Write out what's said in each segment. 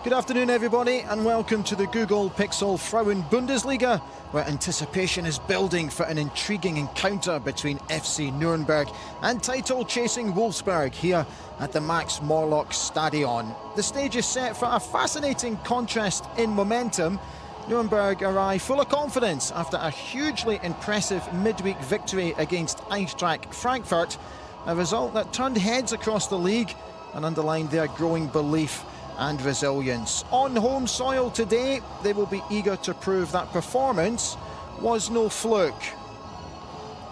Good afternoon, everybody, and welcome to the Google Pixel Frauen-Bundesliga, where anticipation is building for an intriguing encounter between FC Nürnberg and title-chasing Wolfsburg here at the Max Morlock Stadion. The stage is set for a fascinating contrast in momentum. Nürnberg arrive full of confidence after a hugely impressive midweek victory against Eintracht Frankfurt, a result that turned heads across the league and underlined their growing belief and resilience. On home soil today, they will be eager to prove that performance was no fluke.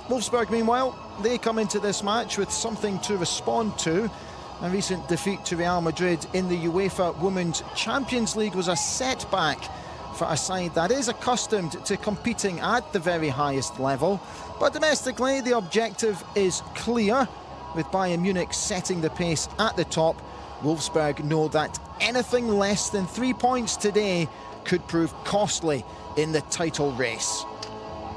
Wolfsburg, meanwhile, they come into this match with something to respond to. A recent defeat to Real Madrid in the UEFA Women's Champions League was a setback for a side that is accustomed to competing at the very highest level. But domestically, the objective is clear. With Bayern Munich setting the pace at the top, Wolfsburg know that anything less than 3 points today could prove costly in the title race.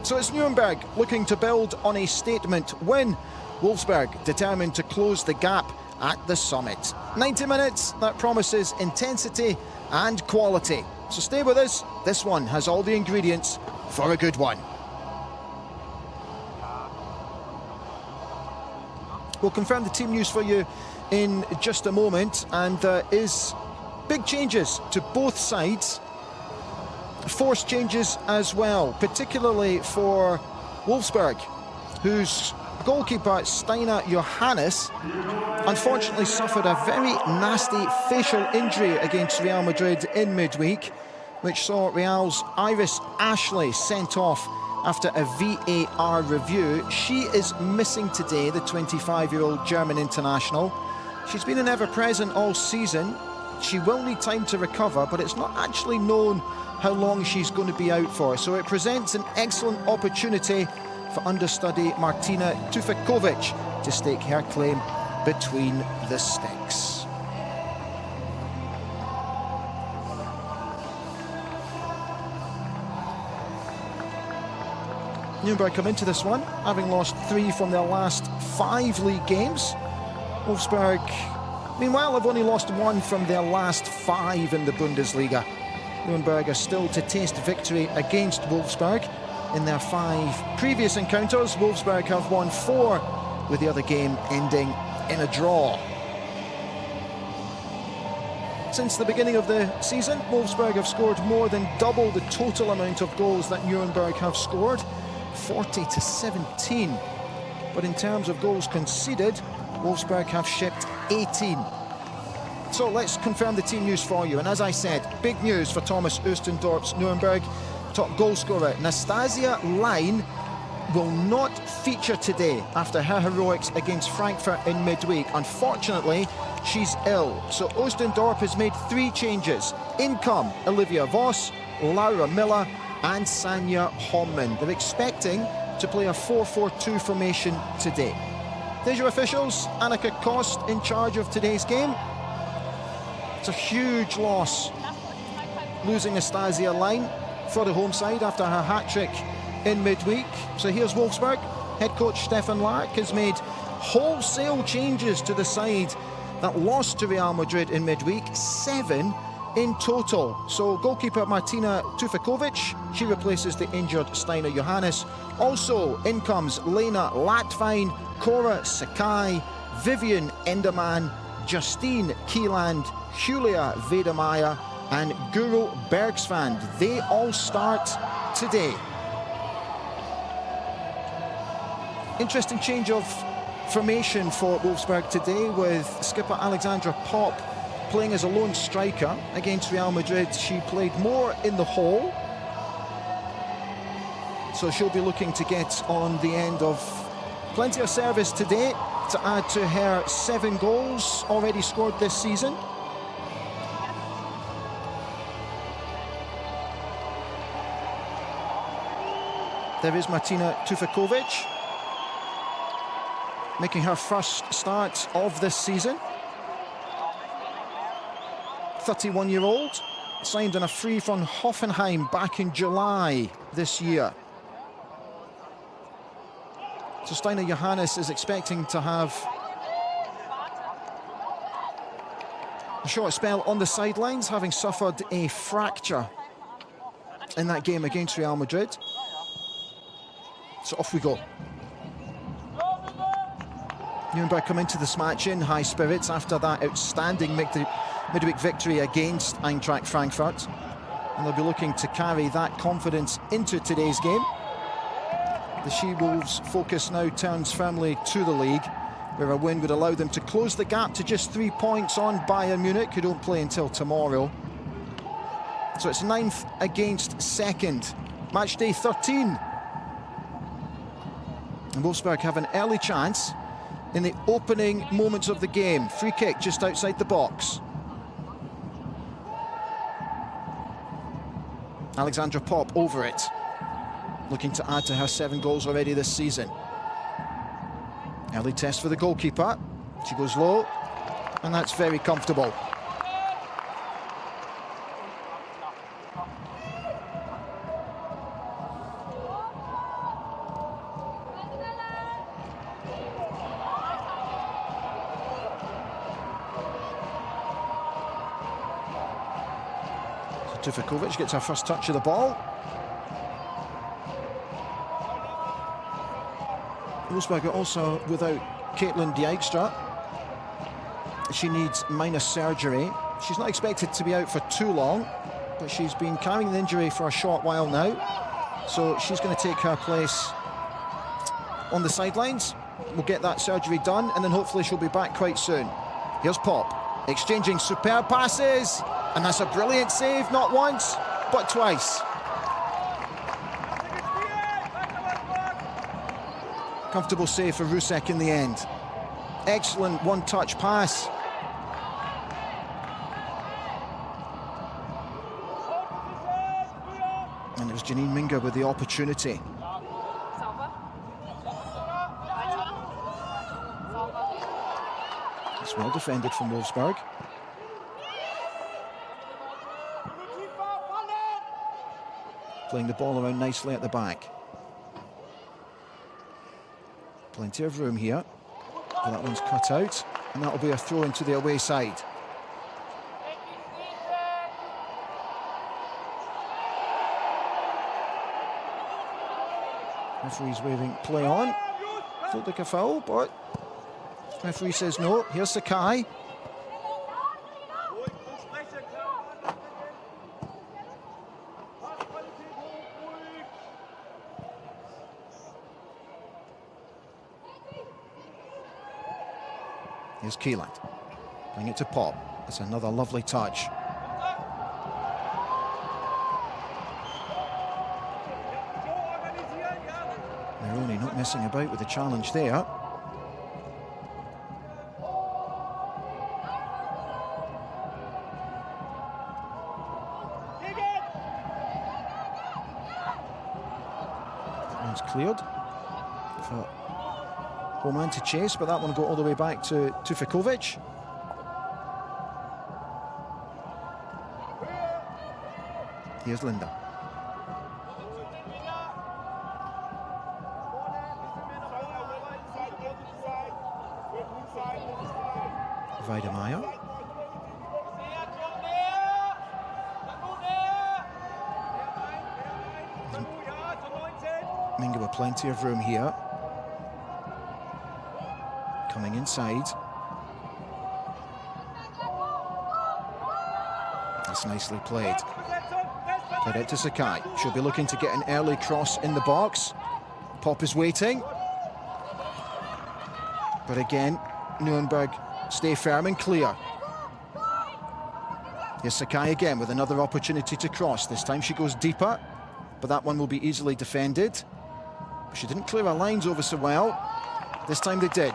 So it's Nürnberg looking to build on a statement win. Wolfsburg determined to close the gap at the summit. 90 minutes that promises intensity and quality. So stay with us. This one has all the ingredients for a good one. We'll confirm the team news for you in just a moment, and there is big changes to both sides, forced changes as well, particularly for Wolfsburg, whose goalkeeper Steinar Johannes unfortunately suffered a very nasty facial injury against Real Madrid in midweek, which saw Real's Iris Ashley sent off after a VAR review. She is missing today, the 25-year-old German international. She's been an ever-present all season. She will need time to recover, but it's not actually known how long she's going to be out for. So it presents an excellent opportunity for understudy Martina Tufekovic to stake her claim between the sticks. Nürnberg come into this one having lost 3 from their last 5 league games. Wolfsburg, meanwhile, have only lost 1 from their last 5 in the Bundesliga. Nürnberg are still to taste victory against Wolfsburg. In their 5 previous encounters, Wolfsburg have won 4, with the other game ending in a draw. Since the beginning of the season, Wolfsburg have scored more than double the total amount of goals that Nürnberg have scored, 40-17. But in terms of goals conceded, Wolfsburg have shipped 18. So let's confirm the team news for you. And as I said, big news for Thomas Oostendorp's Nürnberg. Top goal scorer Nastasia Line will not feature today after her heroics against Frankfurt in midweek. Unfortunately, she's ill. So Oostendorp has made 3 changes. In come Olivia Voss, Laura Miller and Sanja Homman. They're expecting to play a 4-4-2 formation today. There's your officials. Annika Kost in charge of today's game. It's a huge loss, losing Nastasia Line for the home side after her hat-trick in midweek. So here's Wolfsburg. Head coach Stefan Lark has made wholesale changes to the side that lost to Real Madrid in midweek, 7 in total. So goalkeeper Martina Tufikovic, she replaces the injured Steiner Johannes. Also in comes Lena Latvine, Cora Sakai, Vivian Enderman, Justine Kieland, Julia Vedemeyer and Guru Bergsvand. They all start today. Interesting change of formation for Wolfsburg today, with skipper Alexandra Popp playing as a lone striker against Real Madrid. She played more in the hole, so she'll be looking to get on the end of plenty of service today to add to her 7 goals already scored this season. There is Martina Tufikovic, making her first start of this season. 31-year-old, signed on a free from Hoffenheim back in July this year. So Steiner Johannes is expecting to have a short spell on the sidelines, having suffered a fracture in that game against Real Madrid. So off we go. Nürnberg come into this match in high spirits after that outstanding midweek victory against Eintracht Frankfurt, and they'll be looking to carry that confidence into today's game. The She-Wolves' focus now turns firmly to the league, where a win would allow them to close the gap to just 3 points on Bayern Munich, who don't play until tomorrow. So it's 9th against 2nd. Match day 13. And Wolfsburg have an early chance in the opening moments of the game. Free kick just outside the box. Alexandra Popp over it, looking to add to her 7 goals already this season. Early test for the goalkeeper. She goes low, and that's very comfortable. Tufikovic gets her first touch of the ball. Wolfsburg are also without Caitlin Dijkstra. She needs minor surgery. She's not expected to be out for too long, but she's been carrying the injury for a short while now. So she's going to take her place on the sidelines. We'll get that surgery done, and then hopefully she'll be back quite soon. Here's Popp, exchanging superb passes. And that's a brilliant save, not once, but twice. Comfortable save for Rusek in the end. Excellent one-touch pass. And it was Janine Minga with the opportunity. It's well defended from Wolfsburg. Playing the ball around nicely at the back. Plenty of room here. But that one's cut out, and that'll be a throw into the away side. Referee's waving play on. Looked like a foul, but Referee says no. Here's Sakai. Here's Keeland. Bring it to Pop. It's another lovely touch. Neroni not messing about with the challenge there. That one's cleared for Roman to chase, but that one got all the way back to Tufikovic. Here's Linda. Weidemeier. Minga with plenty of room here. Coming inside. That's nicely played. Played out to Sakai. She'll be looking to get an early cross in the box. Pop is waiting. But again, Nürnberg stay firm and clear. Here's Sakai again with another opportunity to cross. This time she goes deeper, but that one will be easily defended. She didn't clear her lines over so well. This time they did.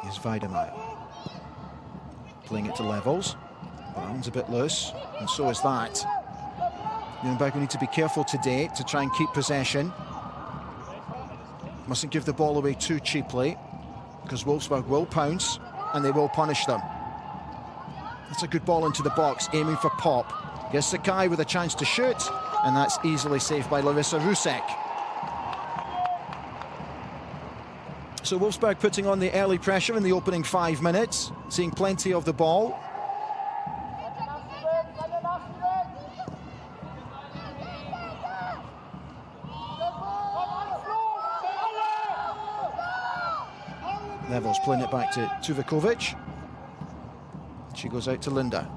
Here's Weidemeier. Playing it to levels. Brown's a bit loose, and so is that. Nürnberg will need to be careful today to try and keep possession. Mustn't give the ball away too cheaply, because Wolfsburg will pounce and they will punish them. That's a good ball into the box, aiming for Pop. Here's Sakai with a chance to shoot, and that's easily saved by Larissa Rusek. So Wolfsburg putting on the early pressure in the opening 5 minutes, seeing plenty of the ball. Levels playing it back to Tuvikovic. She goes out to Linda.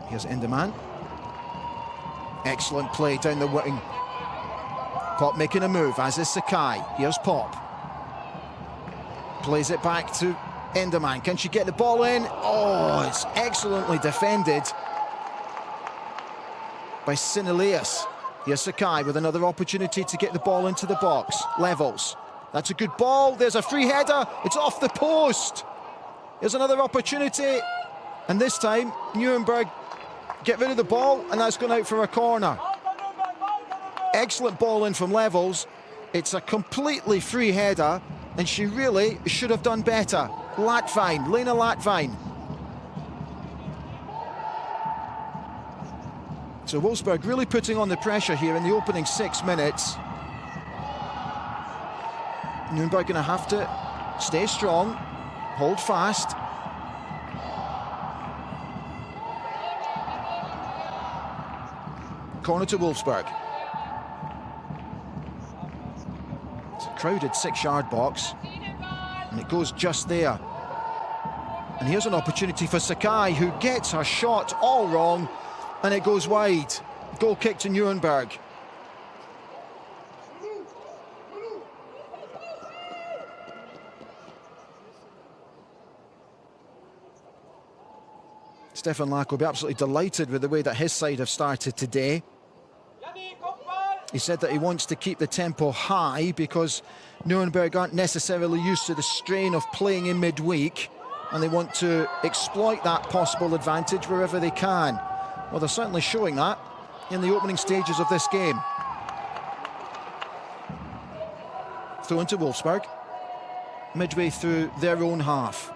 Here's Enderman. Excellent play down the wing. Pop making a move, as is Sakai. Here's Pop. Plays it back to Enderman. Can she get the ball in? Oh, it's excellently defended by Sinelius. Here's Sakai with another opportunity to get the ball into the box. Levels. That's a good ball. There's a free header. It's off the post. Here's another opportunity. And this time, Nürnberg get rid of the ball, and that's gone out for a corner. Excellent ball in from Levels. It's a completely free header, and she really should have done better. Latvine, Lena Latvine. So Wolfsburg really putting on the pressure here in the opening 6 minutes. Nürnberg going to have to stay strong, hold fast. Corner to Wolfsburg. It's a crowded 6-yard box, and it goes just there. And here's an opportunity for Sakai, who gets her shot all wrong, and it goes wide. Goal kick to Nürnberg. Stefan Lack will be absolutely delighted with the way that his side have started today. He said that he wants to keep the tempo high because Nürnberg aren't necessarily used to the strain of playing in midweek, and they want to exploit that possible advantage wherever they can. Well, they're certainly showing that in the opening stages of this game. Throw into Wolfsburg, midway through their own half.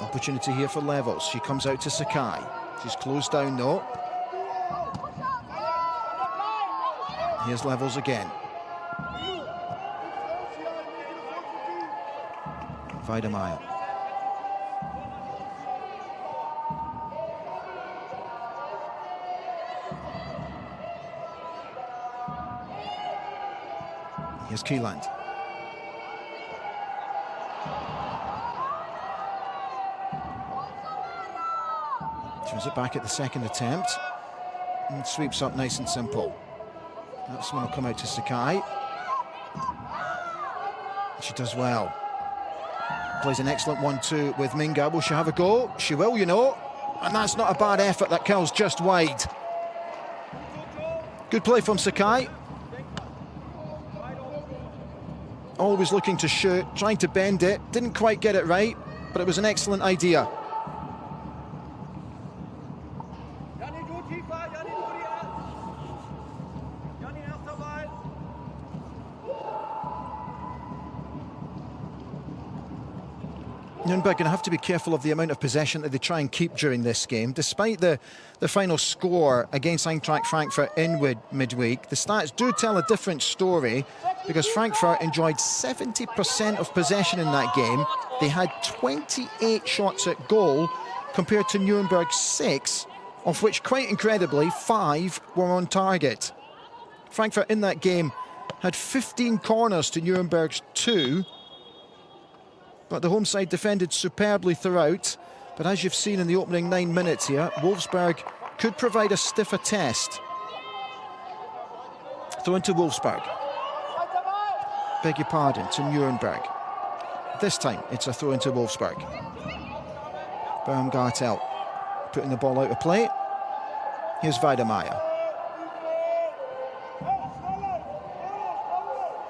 Opportunity here for Levels. She comes out to Sakai. She's closed down though. Here's levels again. Weidemeyer. Here's Keeland. Turns it back at the second attempt and sweeps up nice and simple. That's one will come out to Sakai. She does well. Plays an excellent 1-2 with Minga. Will she have a go? She will, you know. And that's not a bad effort. That curls just wide. Good play from Sakai. Always looking to shoot, trying to bend it. Didn't quite get it right, but it was an excellent idea. Nürnberg going to have to be careful of the amount of possession that they try and keep during this game. Despite the final score against Eintracht Frankfurt in midweek, the stats do tell a different story, because Frankfurt enjoyed 70% of possession in that game. They had 28 shots at goal compared to Nürnberg's 6, of which, quite incredibly, 5 were on target. Frankfurt in that game had 15 corners to Nürnberg's 2, but the home side defended superbly throughout. But as you've seen in the opening 9 minutes here, Wolfsburg could provide a stiffer test. Throw into Wolfsburg. Beg your pardon, to Nürnberg. This time it's a throw into Wolfsburg. Baumgartel putting the ball out of play. Here's Weidemeyer.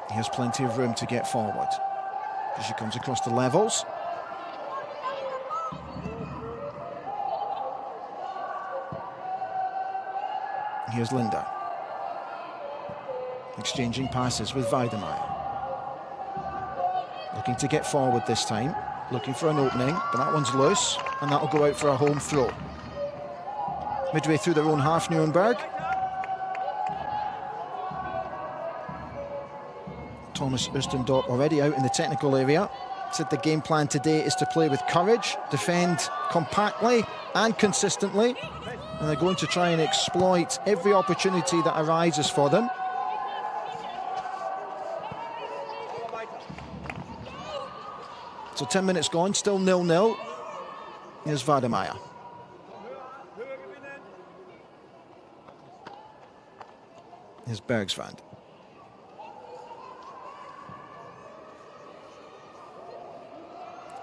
He has plenty of room to get forward. As she comes across the levels. Here's Linda. Exchanging passes with Weidemeyer. Looking to get forward this time. Looking for an opening, but that one's loose, and that'll go out for a home throw. Midway through their own half, Nürnberg. Thomas Östendorp already out in the technical area. Said the game plan today is to play with courage, defend compactly and consistently, and they're going to try and exploit every opportunity that arises for them. So 10 minutes gone, still 0-0. Here's Weidemeyer. Here's Bergsvand.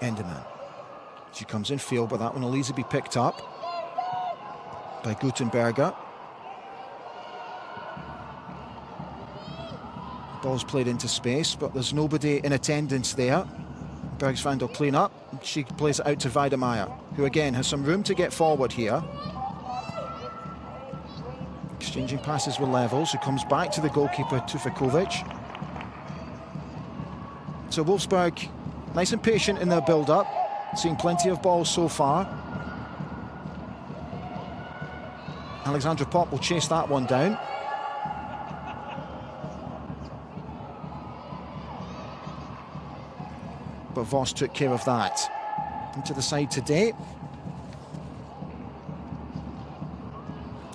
Enderman. She comes in field, but that one will easily be picked up by Gutenberger. Ball's played into space, but there's nobody in attendance there. Bergsvand will clean up. She plays it out to Weidemeyer, who again has some room to get forward here. Exchanging passes with Levels, who comes back to the goalkeeper, Tufekovic. So Wolfsburg nice and patient in their build-up, seeing plenty of balls so far. Alexandra Popp will chase that one down. But Voss took care of that. Into the side today.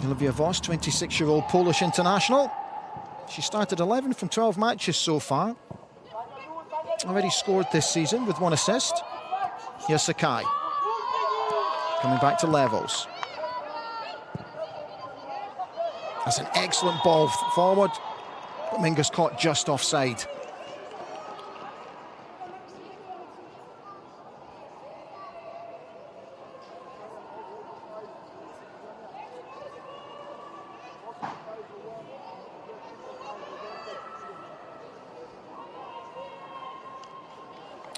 Olivia Voss, 26-year-old Polish international. She started 11 from 12 matches so far. Already scored this season with 1 assist. Here's Sakai. Coming back to Levels. That's an excellent ball forward, but Minga's caught just offside.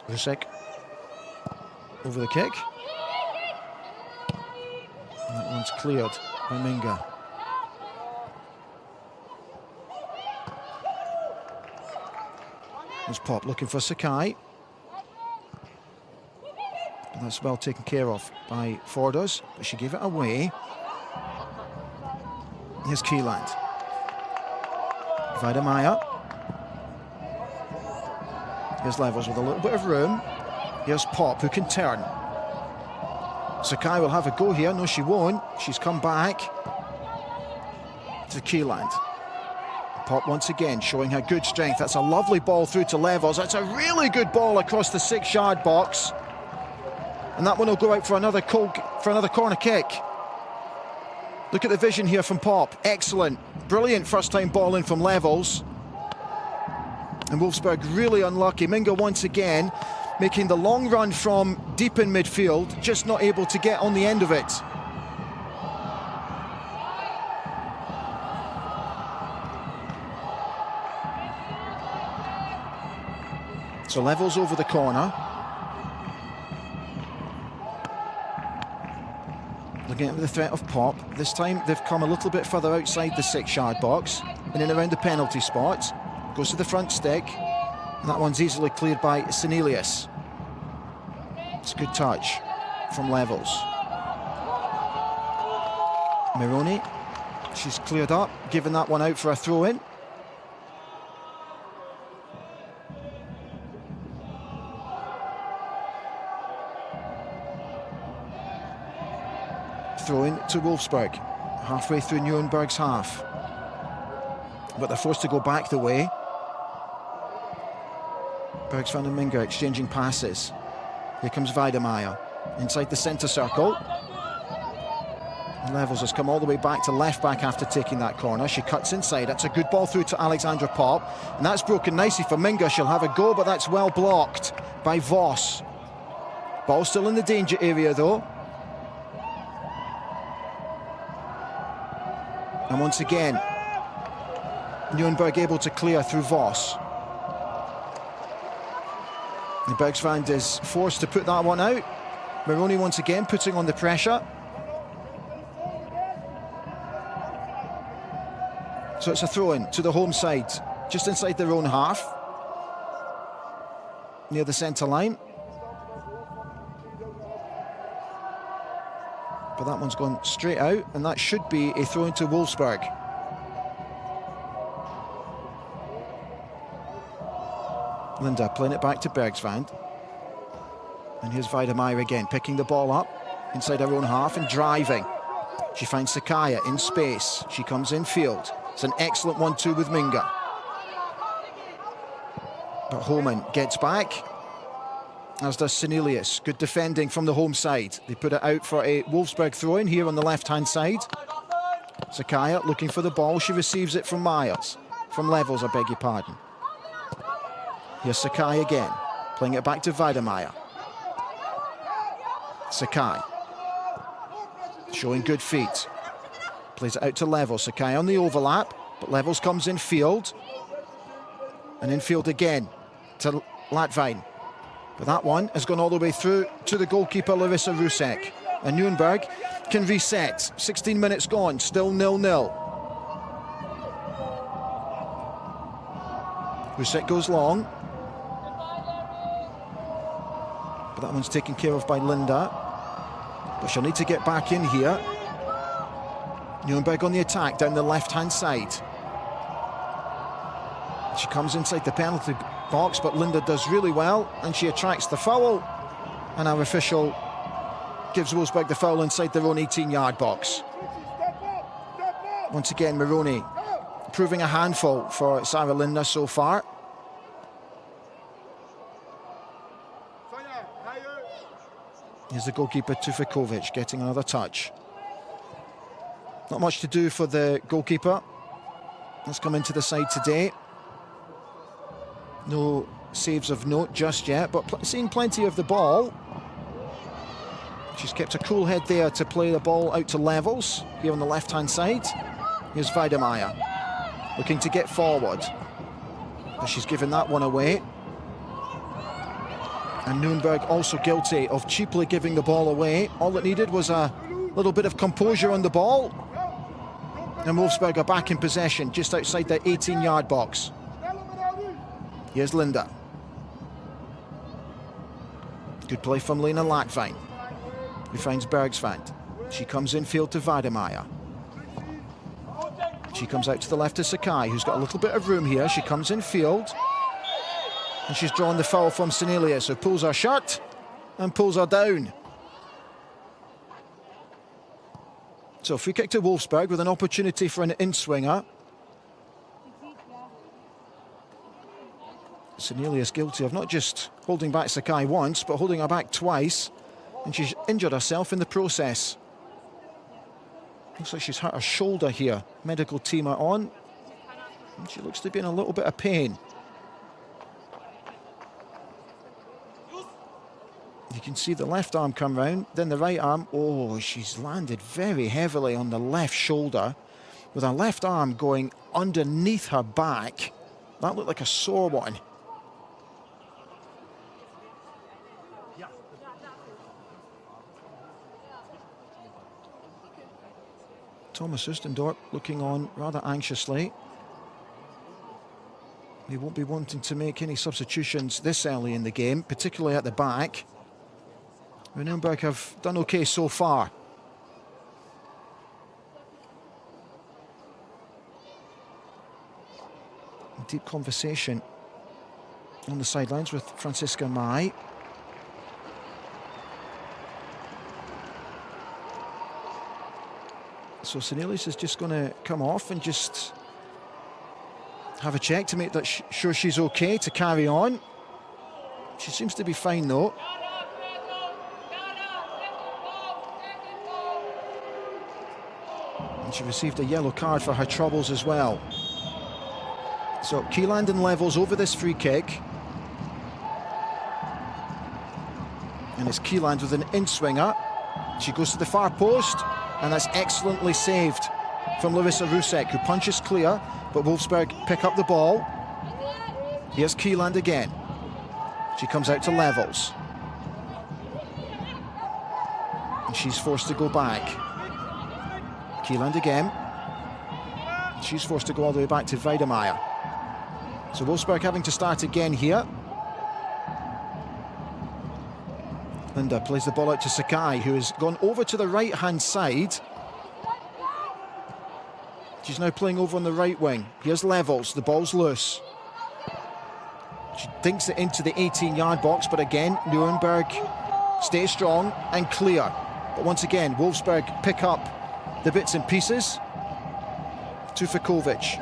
Rusek over the kick. And that one's cleared by Minga. There's Pop looking for Sakai. But that's well taken care of by Forders, but she gave it away. Here's Kieland. Weidemeier. Here's Levels with a little bit of room. Here's Pop, who can turn. Sakai will have a go here. No, she won't. She's come back to Kieland. Pop once again showing her good strength. That's a lovely ball through to Levels. That's a really good ball across the 6-yard box. And that one will go out for another corner kick. Look at the vision here from Pop. Excellent. Brilliant first-time ball in from Levels. And Wolfsburg really unlucky. Minga once again making the long run from deep in midfield, just not able to get on the end of it. So Levels over the corner. Looking at the threat of Pop. This time they've come a little bit further outside the 6-yard box and in around the penalty spot. Goes to the front stick. And that one's easily cleared by Senelius. It's a good touch from Levels. Mironi, she's cleared up, giving that one out for a throw-in. Throw-in to Wolfsburg, halfway through Nürnberg's half. But they're forced to go back the way. Bergsvan and Minga exchanging passes. Here comes Weidemeier inside the centre circle. Levels has come all the way back to left back after taking that corner. She cuts inside. That's a good ball through to Alexandra Pop. And that's broken nicely for Minga. She'll have a go, but that's well blocked by Voss. Ball still in the danger area though. And once again, Nürnberg able to clear through Voss. And Bergsvand is forced to put that one out. Mironi once again putting on the pressure. So it's a throw-in to the home side, just inside their own half, near the centre line. But that one's gone straight out, and that should be a throw-in to Wolfsburg. Linda playing it back to Bergsvand. And here's Weidemeier again, picking the ball up inside her own half and driving. She finds Sakaya in space. She comes in field. It's an excellent 1-2 with Minga. But Homan gets back, as does Senelius. Good defending from the home side. They put it out for a Wolfsburg throw-in here on the left-hand side. Sakaya looking for the ball. She receives it from Myers. From Levels, I beg your pardon. Here's Sakai again, playing it back to Weidemeier. Sakai, showing good feet. Plays it out to Levels. Sakai on the overlap, but Levels comes in field. And in field again to Latvine. But that one has gone all the way through to the goalkeeper, Larissa Rusek. And Nürnberg can reset. 16 minutes gone, still 0-0. Rusek goes long. But that one's taken care of by Linda. But she'll need to get back in here. Nürnberg on the attack down the left-hand side. She comes inside the penalty box, but Linda does really well, and she attracts the foul. And our official gives Wolfsburg the foul inside their own 18-yard box. Once again, Mironi proving a handful for Sarah Linda so far. Here's the goalkeeper, Tufikovic, getting another touch. Not much to do for the goalkeeper. Let's come into the side today. No saves of note just yet, but seeing plenty of the ball. She's kept a cool head there to play the ball out to Levels, here on the left-hand side. Here's Weidemeier, looking to get forward. But she's given that one away. And Nürnberg also guilty of cheaply giving the ball away. All it needed was a little bit of composure on the ball. And Wolfsburg are back in possession, just outside their 18-yard box. Here's Linda. Good play from Lena Latvine, who finds Bergsvand. She comes in field to Weidemeier. She comes out to the left to Sakai, who's got a little bit of room here. She comes in field. And she's drawn the foul from Senelius, who pulls her shirt and pulls her down. So free kick to Wolfsburg with an opportunity for an in-swinger. Senelius guilty of not just holding back Sakai once, but holding her back twice. And she's injured herself in the process. Looks like she's hurt her shoulder here. Medical team are on. And she looks to be in a little bit of pain. You can see the left arm come round, then the right arm. Oh, she's landed very heavily on the left shoulder with her left arm going underneath her back. That looked like a sore one. Thomas Ustendorp looking on rather anxiously. He won't be wanting to make any substitutions this early in the game, particularly at the back. Nürnberg have done okay so far. Deep conversation on the sidelines with Franziska Mai. So Senelius is just going to come off and just have a check to make that sure she's okay to carry on. She seems to be fine though. And she received a yellow card for her troubles as well. So Kielanden levels over this free kick. And it's Kieland with an in-swinger. She goes to the far post, and that's excellently saved from Larissa Rusek, who punches clear, but Wolfsburg pick up the ball. Here's Kieland again. She comes out to levels. And she's forced to go back. Kieland again. She's forced to go all the way back to Weidemeyer. So Wolfsburg having to start again here. Linda plays the ball out to Sakai, who has gone over to the right-hand side. She's now playing over on the right wing. Here's Levels, the ball's loose. She dinks it into the 18-yard box, but again, Nürnberg stay strong and clear. But once again, Wolfsburg pick up the bits and pieces. To Fikovic.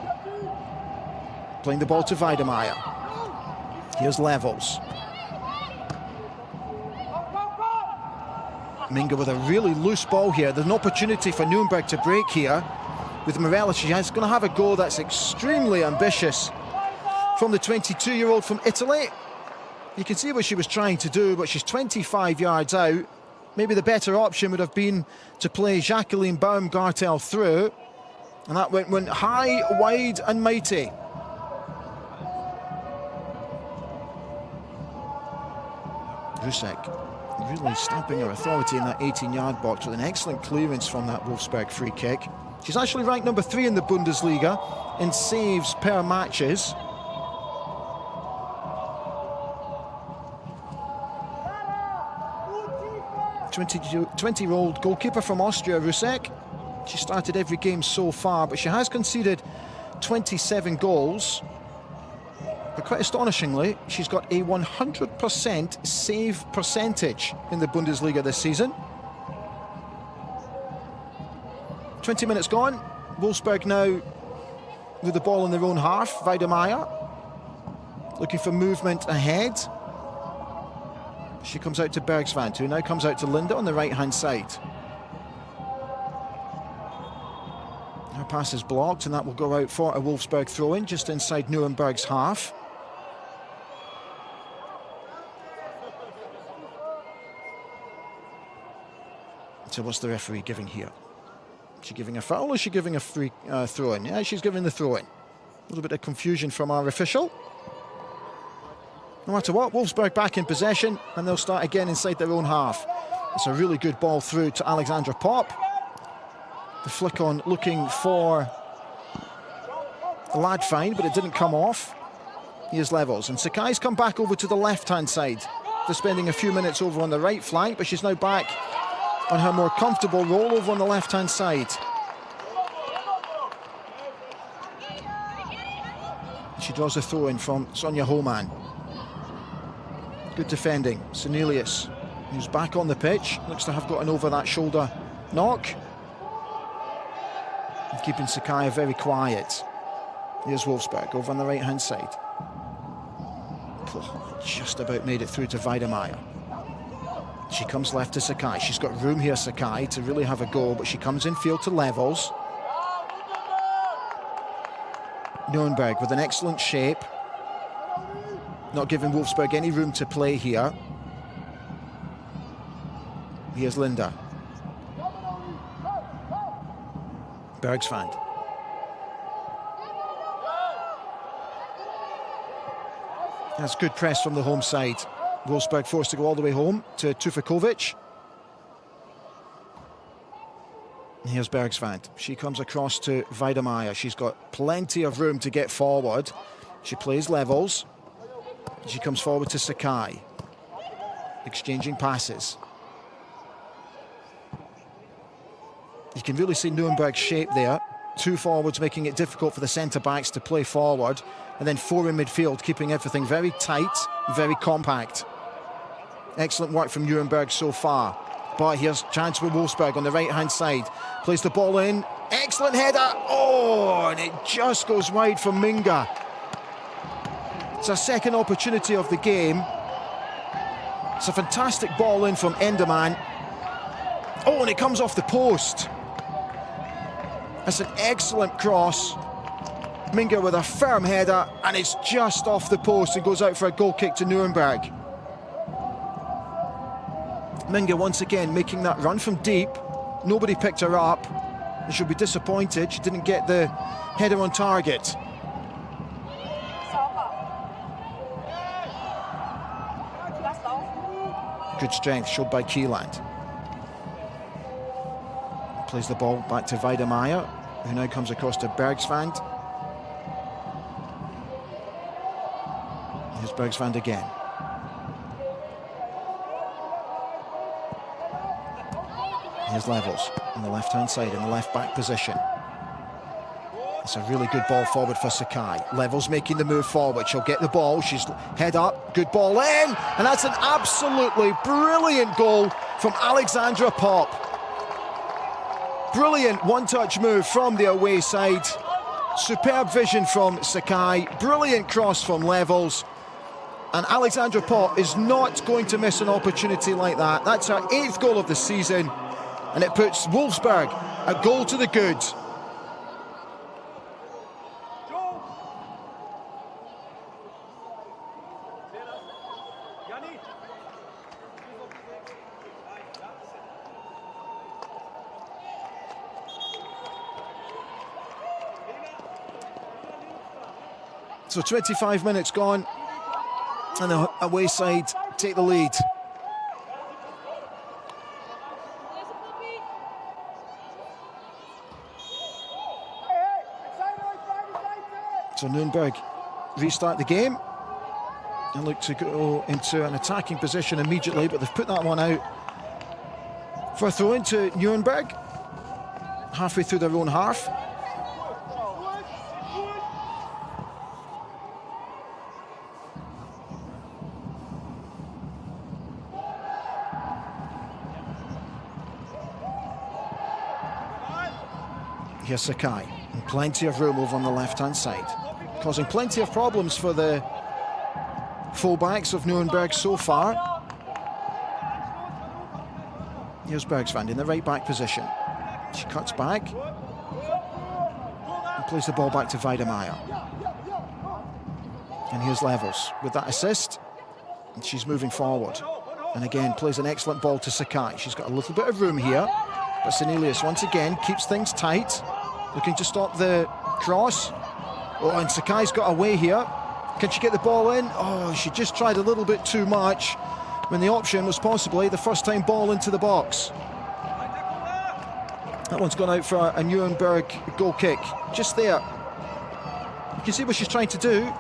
Playing the ball to Weidemeyer. Here's Levels. Minga with a really loose ball here. There's an opportunity for Nürnberg to break here. With Morella, she's going to have a goal that's extremely ambitious from the 22-year-old from Italy. You can see what she was trying to do, but she's 25 yards out. Maybe the better option would have been to play Jacqueline Baumgartel through. And that went high, wide and mighty. Rusek really stamping her authority in that 18-yard box with an excellent clearance from that Wolfsburg free kick. She's actually ranked number 3 in the Bundesliga in saves per matches. The 20-year-old goalkeeper from Austria, Rusek. She started every game so far, but she has conceded 27 goals. But quite astonishingly, she's got a 100% save percentage in the Bundesliga this season. 20 minutes gone. Wolfsburg now with the ball in their own half. Weidemeyer looking for movement ahead. She comes out to Bergsvand, who now comes out to Linda on the right-hand side. Her pass is blocked, and that will go out for a Wolfsburg throw-in just inside Nuremberg's half. So what's the referee giving here? Is she giving a foul or is she giving a free throw-in? Yeah, she's giving the throw-in. A little bit of confusion from our official. No matter what, Wolfsburg back in possession, and they'll start again inside their own half. It's a really good ball through to Alexandra Popp. The flick on looking for Ladfine, but it didn't come off. Here's Levels, and Sakai's come back over to the left-hand side. They're spending a few minutes over on the right flank, but she's now back on her more comfortable role over on the left-hand side. She draws a throw in from Sonja Hohmann. Good defending. Cornelius, who's back on the pitch, looks to have gotten over that shoulder knock. And keeping Sakai very quiet. Here's Wolfsburg over on the right-hand side. Oh, just about made it through to Weidemeyer. She comes left to Sakai. She's got room here, Sakai, to really have a go, but she comes in field to Levels. Nürnberg with an excellent shape. Not giving Wolfsburg any room to play here. Here's Linda. Bergsvand. That's good press from the home side. Wolfsburg forced to go all the way home to Tufakovic. Here's Bergsvand. She comes across to Weidemeyer. She's got plenty of room to get forward. She plays Levels. She comes forward to Sakai. Exchanging passes. You can really see Nürnberg's shape there. Two forwards making it difficult for the centre-backs to play forward. And then four in midfield, keeping everything very tight, very compact. Excellent work from Nürnberg so far. But here's chance with Wolfsburg on the right-hand side. Plays the ball in. Excellent header. Oh, and it just goes wide from Minga. It's a second opportunity of the game. It's a fantastic ball in from Enderman. Oh, and it comes off the post. That's an excellent cross. Minga with a firm header, and it's just off the post and goes out for a goal kick to Nürnberg. Minga once again making that run from deep. Nobody picked her up. And she'll be disappointed she didn't get the header on target. Good strength showed by Kieland. Plays the ball back to Weidemeyer, who now comes across to Bergsvand. Here's Bergsvand again. Here's Levels on the left-hand side in the left-back position. It's a really good ball forward for Sakai. Levels making the move forward. She'll get the ball. She's head up. Good ball in. And that's an absolutely brilliant goal from Alexandra Popp. Brilliant one-touch move from the away side. Superb vision from Sakai. Brilliant cross from Levels. And Alexandra Popp is not going to miss an opportunity like that. That's her 8th goal of the season. And it puts Wolfsburg a goal to the good. So 25 minutes gone, and the away side take the lead. So Nürnberg restart the game and look to go into an attacking position immediately, but they've put that one out for a throw into Nürnberg, halfway through their own half. Here's Sakai, and plenty of room over on the left-hand side, causing plenty of problems for the full-backs of Nürnberg so far. Here's Bergsvand in the right-back position. She cuts back and plays the ball back to Weidemeyer. And here's Levels with that assist, and she's moving forward. And again, plays an excellent ball to Sakai. She's got a little bit of room here, but Cornelius once again keeps things tight, looking to stop the cross. Oh, and Sakai's got away here. Can she get the ball in? Oh, she just tried a little bit too much when the option was possibly the first-time ball into the box. That one's gone out for a Nürnberg goal kick. Just there. You can see what she's trying to do.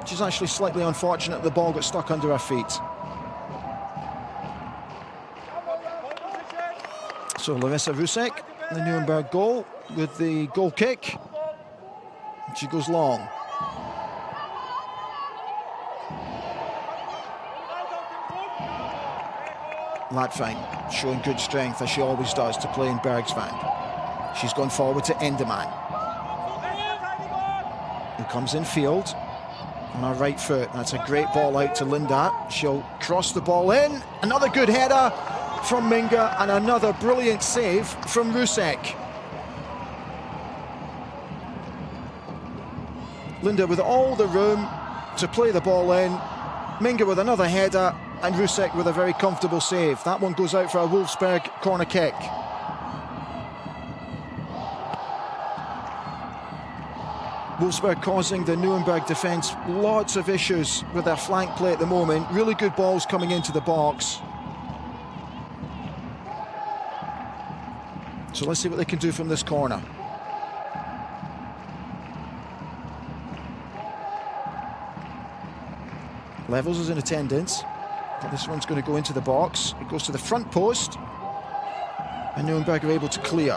She's actually slightly unfortunate the ball got stuck under her feet. So Larissa Rusek, the Nürnberg goal with the goal kick. She goes long. Ladfine showing good strength, as she always does, to play in Bergsvand. She's gone forward to Enderman, who comes in field on her right foot. That's a great ball out to Linda. She'll cross the ball in. Another good header from Minga, and another brilliant save from Rusek. Linda with all the room to play the ball in. Minga with another header, and Rusek with a very comfortable save. That one goes out for a Wolfsburg corner kick. Wolfsburg causing the Nuremberg defence lots of issues with their flank play at the moment. Really good balls coming into the box. So let's see what they can do from this corner. Levels is in attendance. But this one's going to go into the box. It goes to the front post, and Nuremberg are able to clear.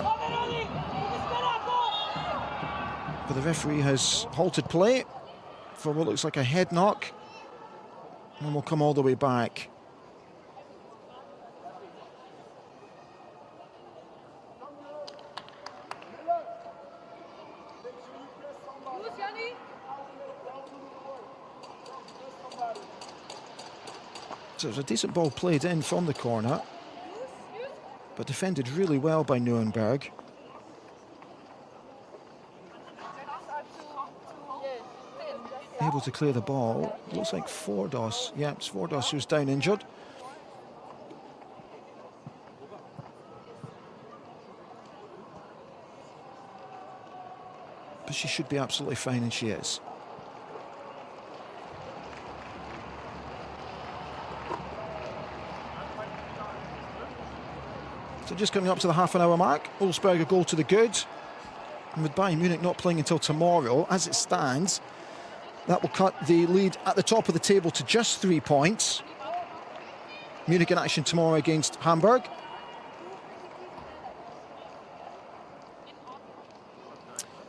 But the referee has halted play for what looks like a head knock, and we'll come all the way back. So it was a decent ball played in from the corner, but defended really well by Nuremberg. Able to clear the ball. Looks like Fordos. Yeah, it's Fordos who's down injured. But she should be absolutely fine, and she is. So just coming up to the half-an-hour mark, Wolfsburg a goal to the good. And with Bayern Munich not playing until tomorrow, as it stands, that will cut the lead at the top of the table to just 3 points. Munich in action tomorrow against Hamburg.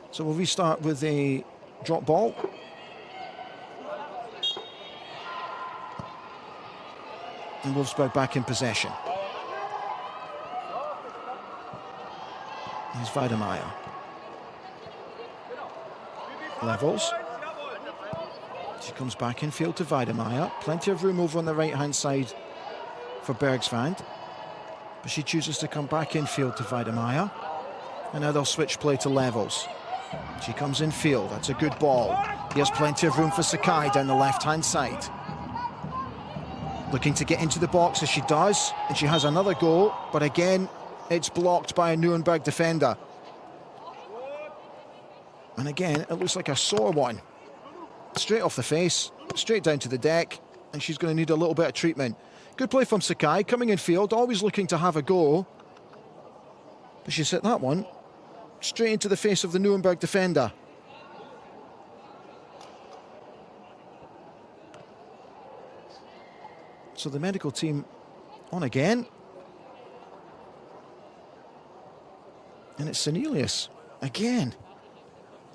So we'll restart with a drop ball. And Wolfsburg back in possession. Here's Weidemeyer. Levels. She comes back in field to Weidemeyer. Plenty of room over on the right-hand side for Bergsvand. But she chooses to come back in field to Weidemeyer. And now they'll switch play to Levels. She comes in field. That's a good ball. He has plenty of room for Sakai down the left-hand side. Looking to get into the box as she does. And she has another go. But again, it's blocked by a Nuremberg defender. And again, it looks like a sore one. Straight off the face, straight down to the deck, and she's going to need a little bit of treatment. Good play from Sakai, coming in field, always looking to have a go. But she's hit that one straight into the face of the Nuremberg defender. So the medical team on again. And it's Senelius again.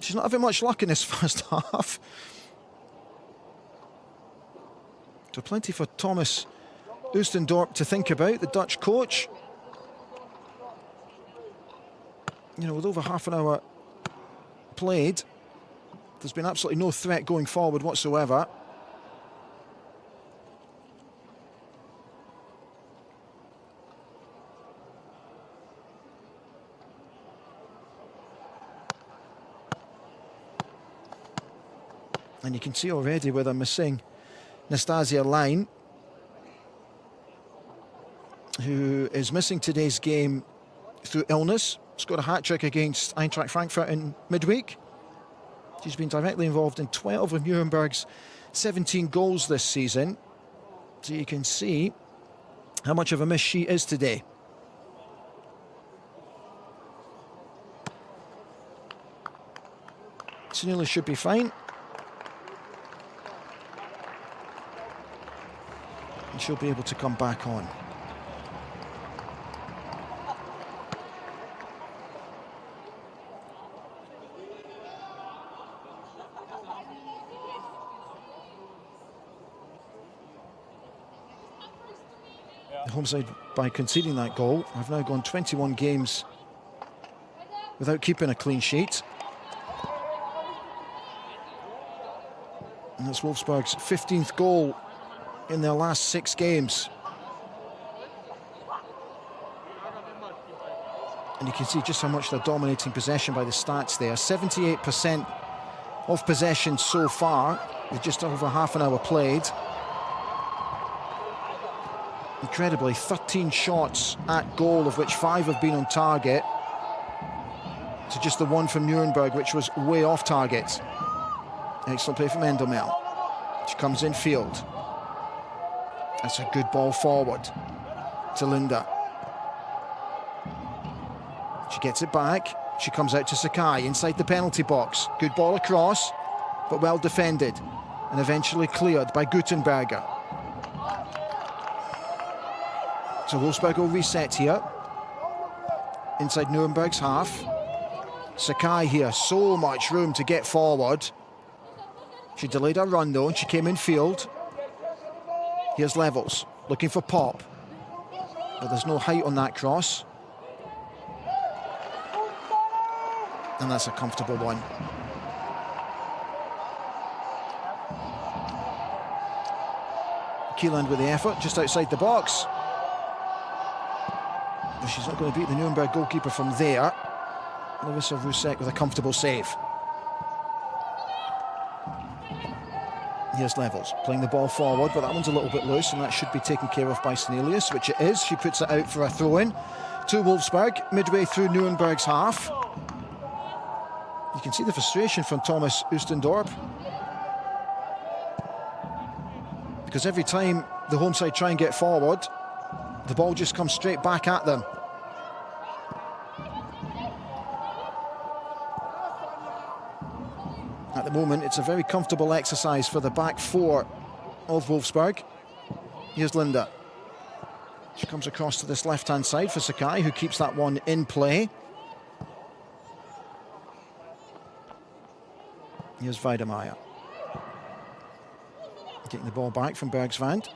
She's not having much luck in this first half. So plenty for Thomas Oostendorp to think about, the Dutch coach. You know, with over half an hour played, there's been absolutely no threat going forward whatsoever. And you can see already where they're missing Nastasia Line, who is missing today's game through illness. Scored a hat-trick against Eintracht Frankfurt in midweek. She's been directly involved in 12 of Nuremberg's 17 goals this season. So you can see how much of a miss she is today. Senelius should be fine. And she'll be able to come back on. The home side, by conceding that goal, have now gone 21 games without keeping a clean sheet. And that's Wolfsburg's 15th goal in their last 6 games. And you can see just how much they're dominating possession by the stats there. 78% of possession so far, with just over half an hour played. Incredibly, 13 shots at goal, of which 5 have been on target, to just the one from Nürnberg, which was way off target. Excellent play from Endelmel. She comes in field. That's a good ball forward to Linda. She gets it back. She comes out to Sakai inside the penalty box. Good ball across, but well defended, and eventually cleared by Gutenberger. So Wolfsburg will reset here inside Nürnberg's half. Sakai here, so much room to get forward. She delayed her run though, and she came in field. Here's Levels, looking for Pop. But there's no height on that cross. And that's a comfortable one. Kieland with the effort, just outside the box. But she's not going to beat the Nürnberg goalkeeper from there. Larissa Rusek with a comfortable save. Here's Levels, playing the ball forward, but that one's a little bit loose, and that should be taken care of by Snelius, which it is. She puts it out for a throw-in to Wolfsburg, midway through Nürnberg's half. You can see the frustration from Thomas Oostendorp, because every time the home side try and get forward, the ball just comes straight back at them. At the moment, it's a very comfortable exercise for the back 4 of Wolfsburg. Here's Linda. She comes across to this left-hand side for Sakai, who keeps that one in play. Here's Weidemeyer. Getting the ball back from Bergsvand.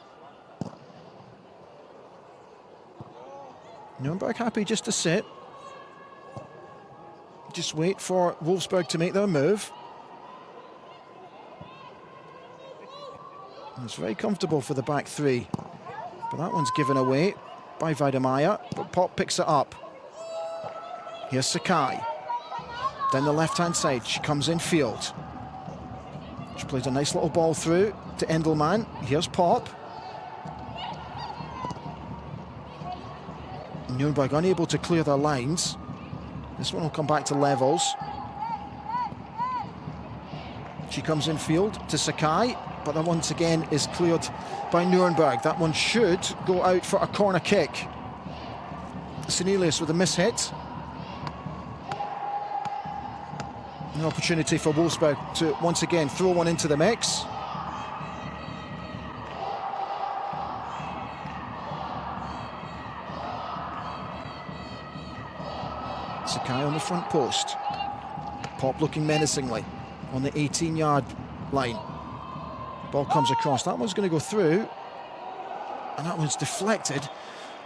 Nürnberg happy just to sit. Just wait for Wolfsburg to make their move. And it's very comfortable for the back 3. But that one's given away by Weidemeyer, but Pop picks it up. Here's Sakai. Down the left-hand side, she comes in field. She plays a nice little ball through to Endelman. Here's Pop. Nürnberg unable to clear their lines. This one will come back to Levels. She comes in field to Sakai, but that once again is cleared by Nürnberg. That one should go out for a corner kick. Snelius with a mishit. An opportunity for Wolfsburg to once again throw one into the mix. Sakai on the front post. Pop looking menacingly on the 18-yard line. Ball comes across. That one's going to go through, and that one's deflected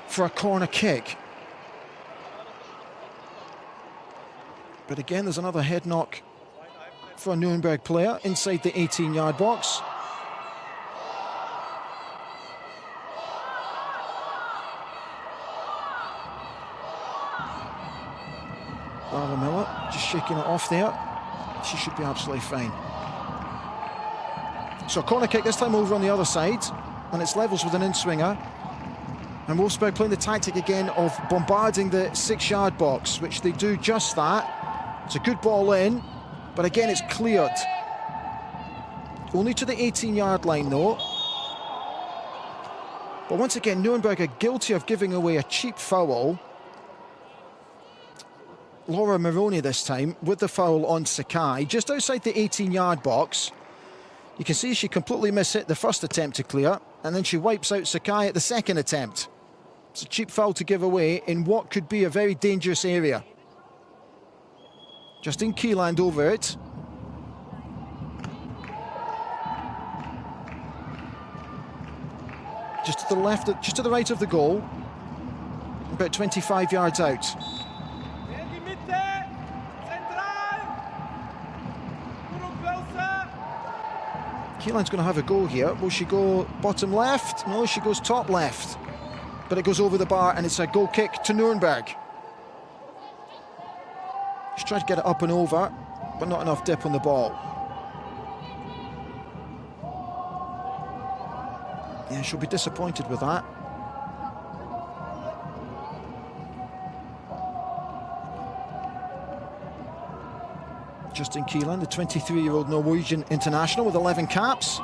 for a corner kick. But again, there's another head knock for a Nürnberg player inside the 18-yard box. Lara Miller just shaking it off there. She should be absolutely fine. So corner kick this time over on the other side, and it's Levels with an in-swinger. And Wolfsburg playing the tactic again of bombarding the 6-yard box, which they do just that. It's a good ball in, but again it's cleared. Only to the 18-yard line though. But once again, Nürnberg are guilty of giving away a cheap foul. Laura Maroney this time with the foul on Sakai, just outside the 18-yard box. You can see she completely mishit the first attempt to clear, and then she wipes out Sakai at the second attempt. It's a cheap foul to give away in what could be a very dangerous area. Justin Kieland over it. Just just to the left, just to the right of the goal, about 25 yards out. Keelan's going to have a go here. Will she go bottom left? No, she goes top left. But it goes over the bar, and it's a goal kick to Nürnberg. She's tried to get it up and over, but not enough dip on the ball. Yeah, she'll be disappointed with that. Justin Keelan, the 23-year-old Norwegian international with 11 caps.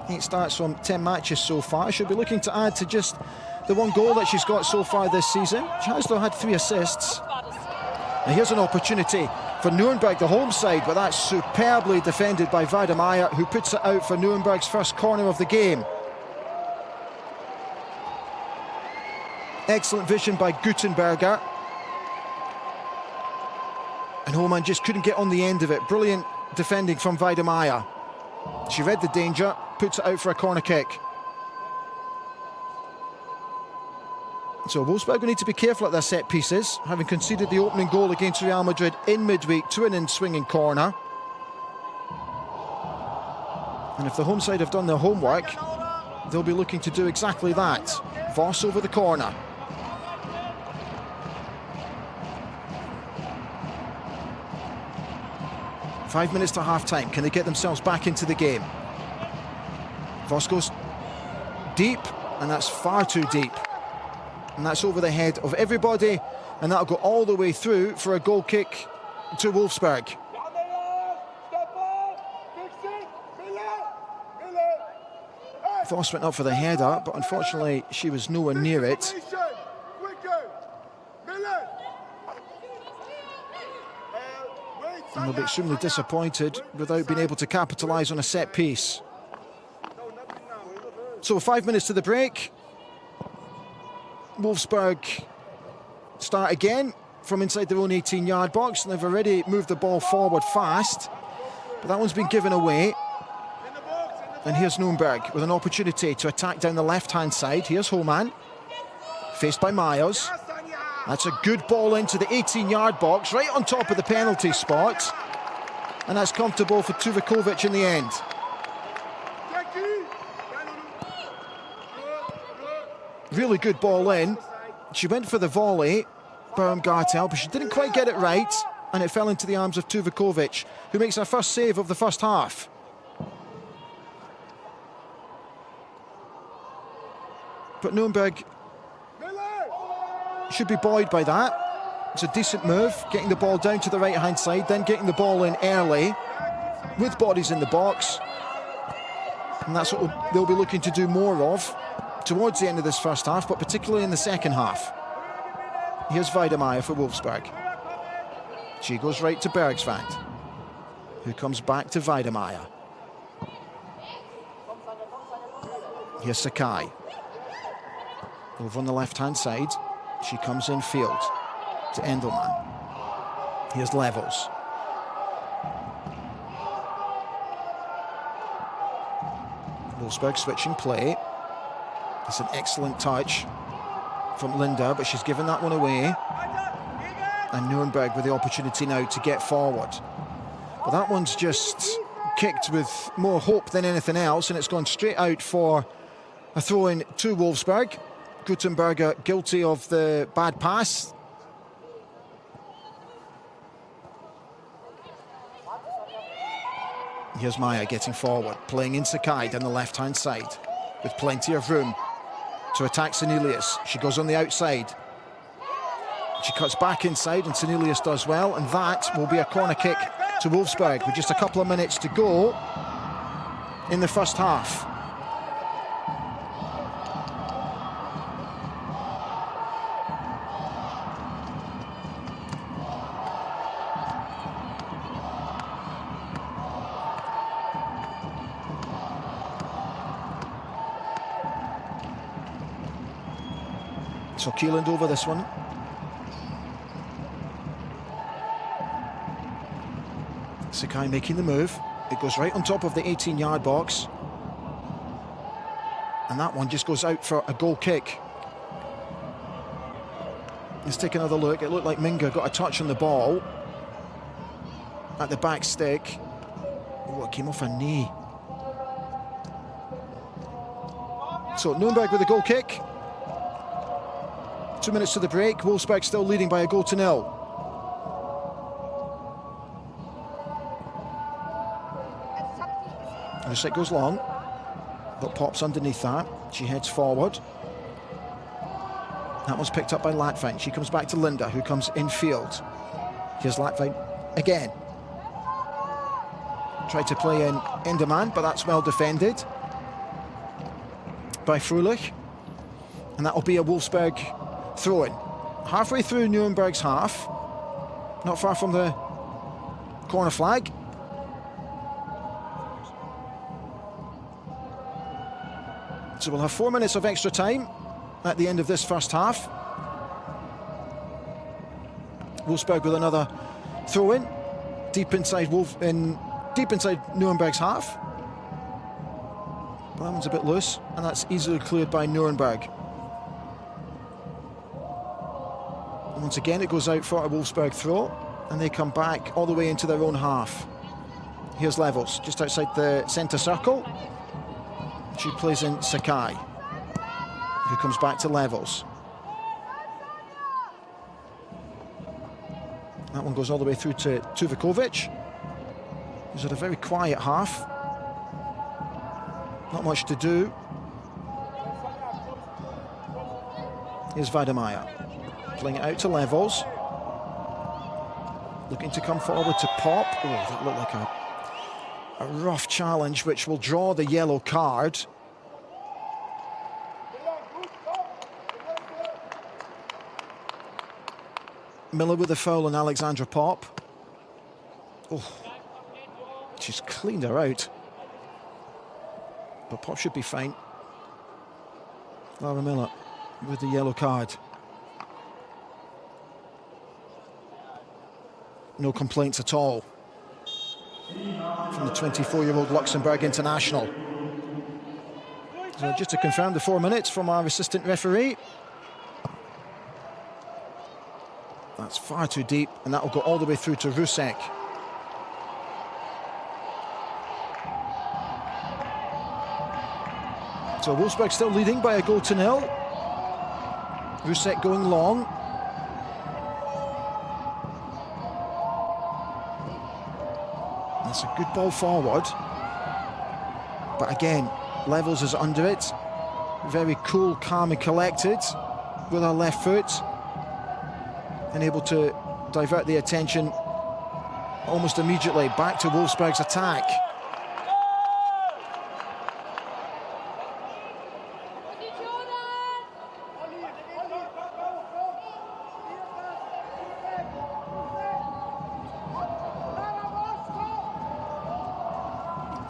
8 starts from 10 matches so far. She'll be looking to add to just the 1 goal that she's got so far this season. She has though had 3 assists. And here's an opportunity for Nürnberg, the home side, but that's superbly defended by Weidemeyer, who puts it out for Nürnberg's first corner of the game. Excellent vision by Gutenberger. And Homan just couldn't get on the end of it. Brilliant defending from Weidemeyer. She read the danger, puts it out for a corner kick. So Wolfsburg will need to be careful at their set pieces, having conceded the opening goal against Real Madrid in midweek to an in-swinging corner. And if the home side have done their homework, they'll be looking to do exactly that. Voss over the corner. Five minutes to half-time. Can they get themselves back into the game? Voss goes deep, and that's far too deep. And that's over the head of everybody, and that'll go all the way through for a goal kick to Wolfsburg. Voss went up for the header, but unfortunately she was nowhere near it. And they'll be extremely disappointed without being able to capitalise on a set piece. So 5 minutes to the break. Wolfsburg start again from inside their own 18-yard box, and they've already moved the ball forward fast, but that one's been given away. And here's Nürnberg with an opportunity to attack down the left-hand side. Here's Homan, faced by Myers. That's a good ball into the 18-yard box, right on top of the penalty spot. And that's comfortable for Tuvakovic in the end. Really good ball in. She went for the volley, Baumgartel, but she didn't quite get it right, and it fell into the arms of Tuvakovic, who makes her first save of the first half. But Nürnberg should be buoyed by that. It's a decent move, getting the ball down to the right-hand side, then getting the ball in early, with bodies in the box. And that's what they'll be looking to do more of towards the end of this first half, but particularly in the second half. Here's Weidemeyer for Wolfsburg. She goes right to Bergsvand, who comes back to Weidemeyer. Here's Sakai. Over on the left-hand side, she comes in field to Endelman. Here's Levels. Wolfsburg switching play. It's an excellent touch from Linda, but she's given that one away. And Nürnberg with the opportunity now to get forward. But that one's just kicked with more hope than anything else, and it's gone straight out for a throw-in to Wolfsburg. Gutenberger guilty of the bad pass. Here's Maya getting forward, playing in Sakai down the left-hand side, with plenty of room to attack Senelius. She goes on the outside. She cuts back inside, and Senelius does well, and that will be a corner kick to Wolfsburg with just a couple of minutes to go in the first half. So Keeland over this one. Sakai making the move. It goes right on top of the 18-yard box. And that one just goes out for a goal kick. Let's take another look. It looked like Minga got a touch on the ball at the back stick. Oh, it came off a knee. So Nürnberg with a goal kick. 2 minutes to the break. Wolfsburg still leading by a goal to nil. Rusek goes long, but pops underneath that. She heads forward. That one's picked up by Latvein. She comes back to Linda, who comes infield. Here's Latvein again. Tried to play in demand, but that's well defended by Fröhlich. And that'll be a Wolfsburg throw-in. Halfway through Nürnberg's half, not far from the corner flag. So we'll have 4 minutes of extra time at the end of this first half. Wolfsburg with another throw-in, deep inside Nürnberg's half. But that one's a bit loose, and that's easily cleared by Nürnberg. And once again, it goes out for a Wolfsburg throw, and they come back all the way into their own half. Here's Levels, just outside the centre circle. She plays in Sakai, who comes back to Levels. That one goes all the way through to Tuvakovic, who's had a very quiet half. Not much to do. Here's Weidemeyer, playing it out to Levels. Looking to come forward to Pop. Oh, that looked like a rough challenge, which will draw the yellow card. Miller with the foul on Alexandra Pop. Oh, she's cleaned her out. But Pop should be fine. Lara Miller with the yellow card. No complaints at all from the 24-year-old Luxembourg international. So just to confirm the 4 minutes from our assistant referee. That's far too deep, and that will go all the way through to Rusek. So Wolfsburg still leading by a goal to nil. Rusek going long. That's a good ball forward. But again, Levels is under it. Very cool, calm and collected with her left foot. And able to divert the attention almost immediately back to Wolfsburg's attack.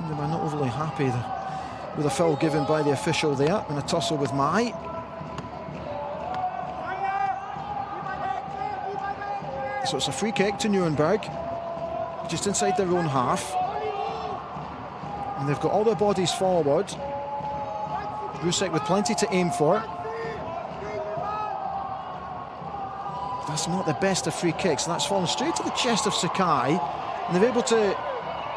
And they were not overly happy with a foul given by the official there in a tussle with Mai. So it's a free kick to Nürnberg, just inside their own half. And they've got all their bodies forward. Rusek with plenty to aim for. That's not the best of free kicks. That's fallen straight to the chest of Sakai. And they're able to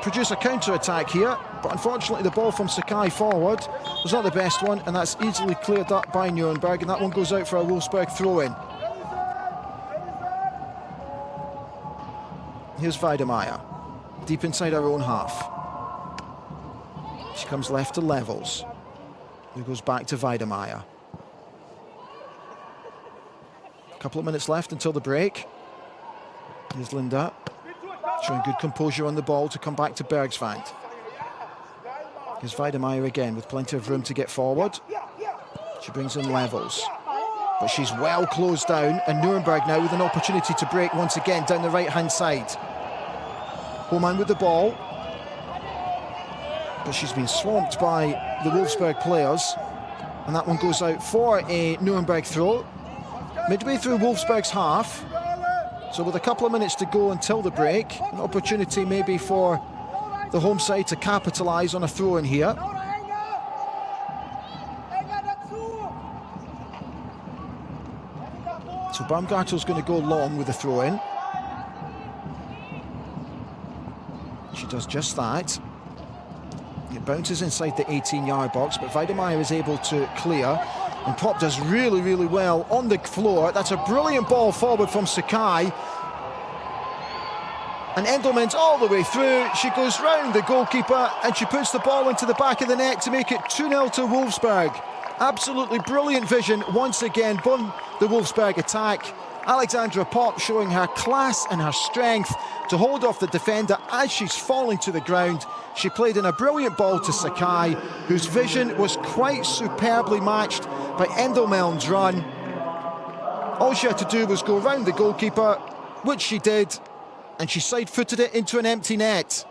produce a counter-attack here. But unfortunately, the ball from Sakai forward was not the best one. And that's easily cleared up by Nürnberg. And that one goes out for a Wolfsburg throw-in. Here's Weidemeyer, deep inside our own half. She comes left to Levels, who goes back to Weidemeyer. A couple of minutes left until the break. Here's Linda, showing good composure on the ball to come back to Bergsvand. Here's Weidemeyer again, with plenty of room to get forward. She brings in Levels, but she's well closed down, and Nürnberg now with an opportunity to break once again down the right-hand side. Homan with the ball, but she's been swamped by the Wolfsburg players, and that one goes out for a Nürnberg throw. Midway through Wolfsburg's half, so with a couple of minutes to go until the break, an opportunity maybe for the home side to capitalise on a throw in here. So Baumgartel's going to go long with the throw-in. She does just that. It bounces inside the 18-yard box, but Weidemeyer is able to clear. And Pop does really, really well on the floor. That's a brilliant ball forward from Sakai. And Endelman's all the way through. She goes round the goalkeeper and she puts the ball into the back of the net to make it 2-0 to Wolfsburg. Absolutely brilliant vision once again from the Wolfsburg attack. Alexandra Pop showing her class and her strength to hold off the defender as she's falling to the ground. She played in a brilliant ball to Sakai, whose vision was quite superbly matched by Endelman's run. All she had to do was go round the goalkeeper, which she did, and she side-footed it into an empty net.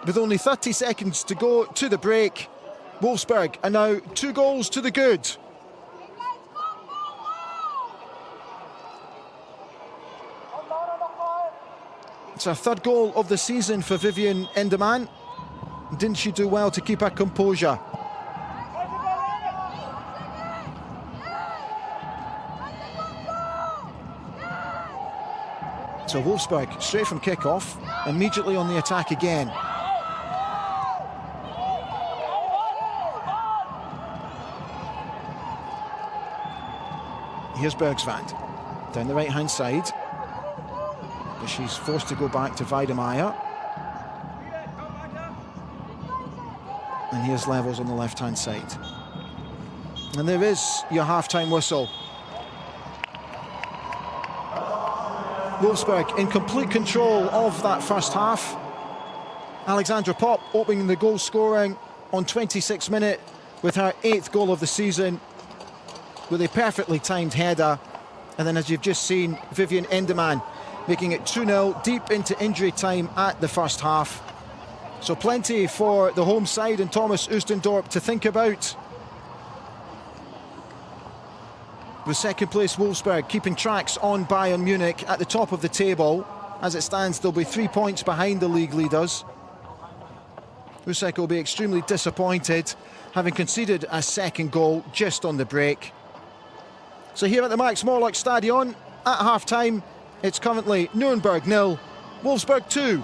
With only 30 seconds to go to the break, Wolfsburg are now 2 goals to the good. It's her 3rd goal of the season for Vivian Enderman. Didn't she do well to keep her composure? So Wolfsburg, straight from kick-off, immediately on the attack again. Here's Bergsvand, down the right-hand side. But she's forced to go back to Weidemeyer. And here's Levels on the left-hand side. And there is your half-time whistle. Wolfsburg in complete control of that first half. Alexandra Pop opening the goal scoring on 26th minute with her 8th goal of the season with a perfectly timed header. And then, as you've just seen, Vivian Enderman making it 2-0 deep into injury time at the first half. So plenty for the home side and Thomas Oostendorp to think about. With second place Wolfsburg keeping tracks on Bayern Munich at the top of the table. As it stands, they'll be 3 points behind the league leaders. Husek will be extremely disappointed, having conceded a second goal just on the break. So here at the Max Morlock Stadion, at half-time, it's currently Nuremberg 0, Wolfsburg 2.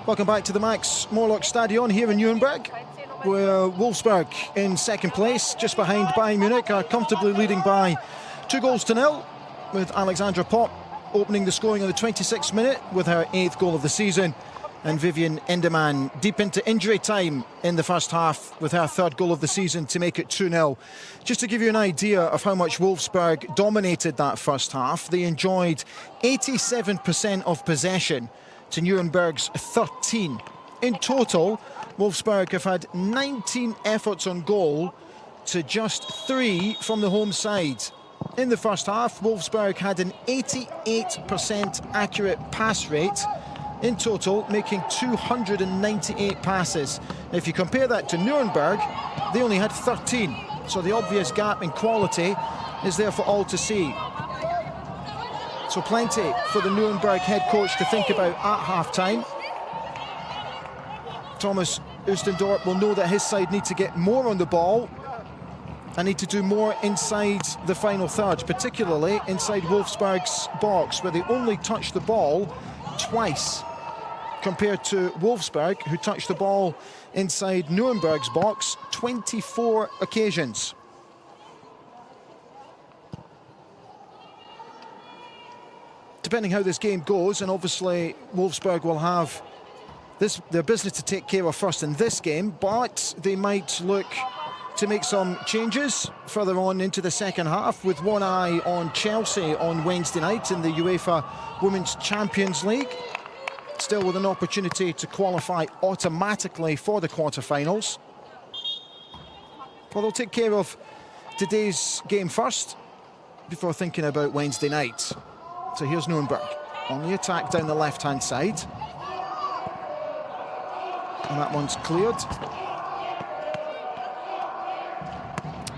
Welcome back to the Max Morlock Stadion here in Nürnberg, where Wolfsburg in second place, just behind Bayern Munich, are comfortably leading by 2-0, with Alexandra Popp opening the scoring on the 26th minute with her 8th goal of the season, and Vivian Enderman deep into injury time in the first half with her 3rd goal of the season to make it 2-0. Just to give you an idea of how much Wolfsburg dominated that first half, they enjoyed 87% of possession to Nuremberg's 13. In total, Wolfsburg have had 19 efforts on goal to just 3 from the home side. In the first half, Wolfsburg had an 88% accurate pass rate in total, making 298 passes. Now, if you compare that to Nuremberg, they only had 13. So the obvious gap in quality is there for all to see. So plenty for the Nuremberg head coach to think about at half-time. Thomas Oostendorp will know that his side need to get more on the ball and need to do more inside the final third, particularly inside Wolfsburg's box, where they only touched the ball twice, compared to Wolfsburg, who touched the ball inside Nuremberg's box 24 occasions. Depending how this game goes, and obviously Wolfsburg will have their business to take care of first in this game, but they might look to make some changes further on into the second half, with one eye on Chelsea on Wednesday night in the UEFA Women's Champions League, still with an opportunity to qualify automatically for the quarterfinals. Well, they'll take care of today's game first before thinking about Wednesday night. So here's Nürnberg on the attack down the left-hand side. And that one's cleared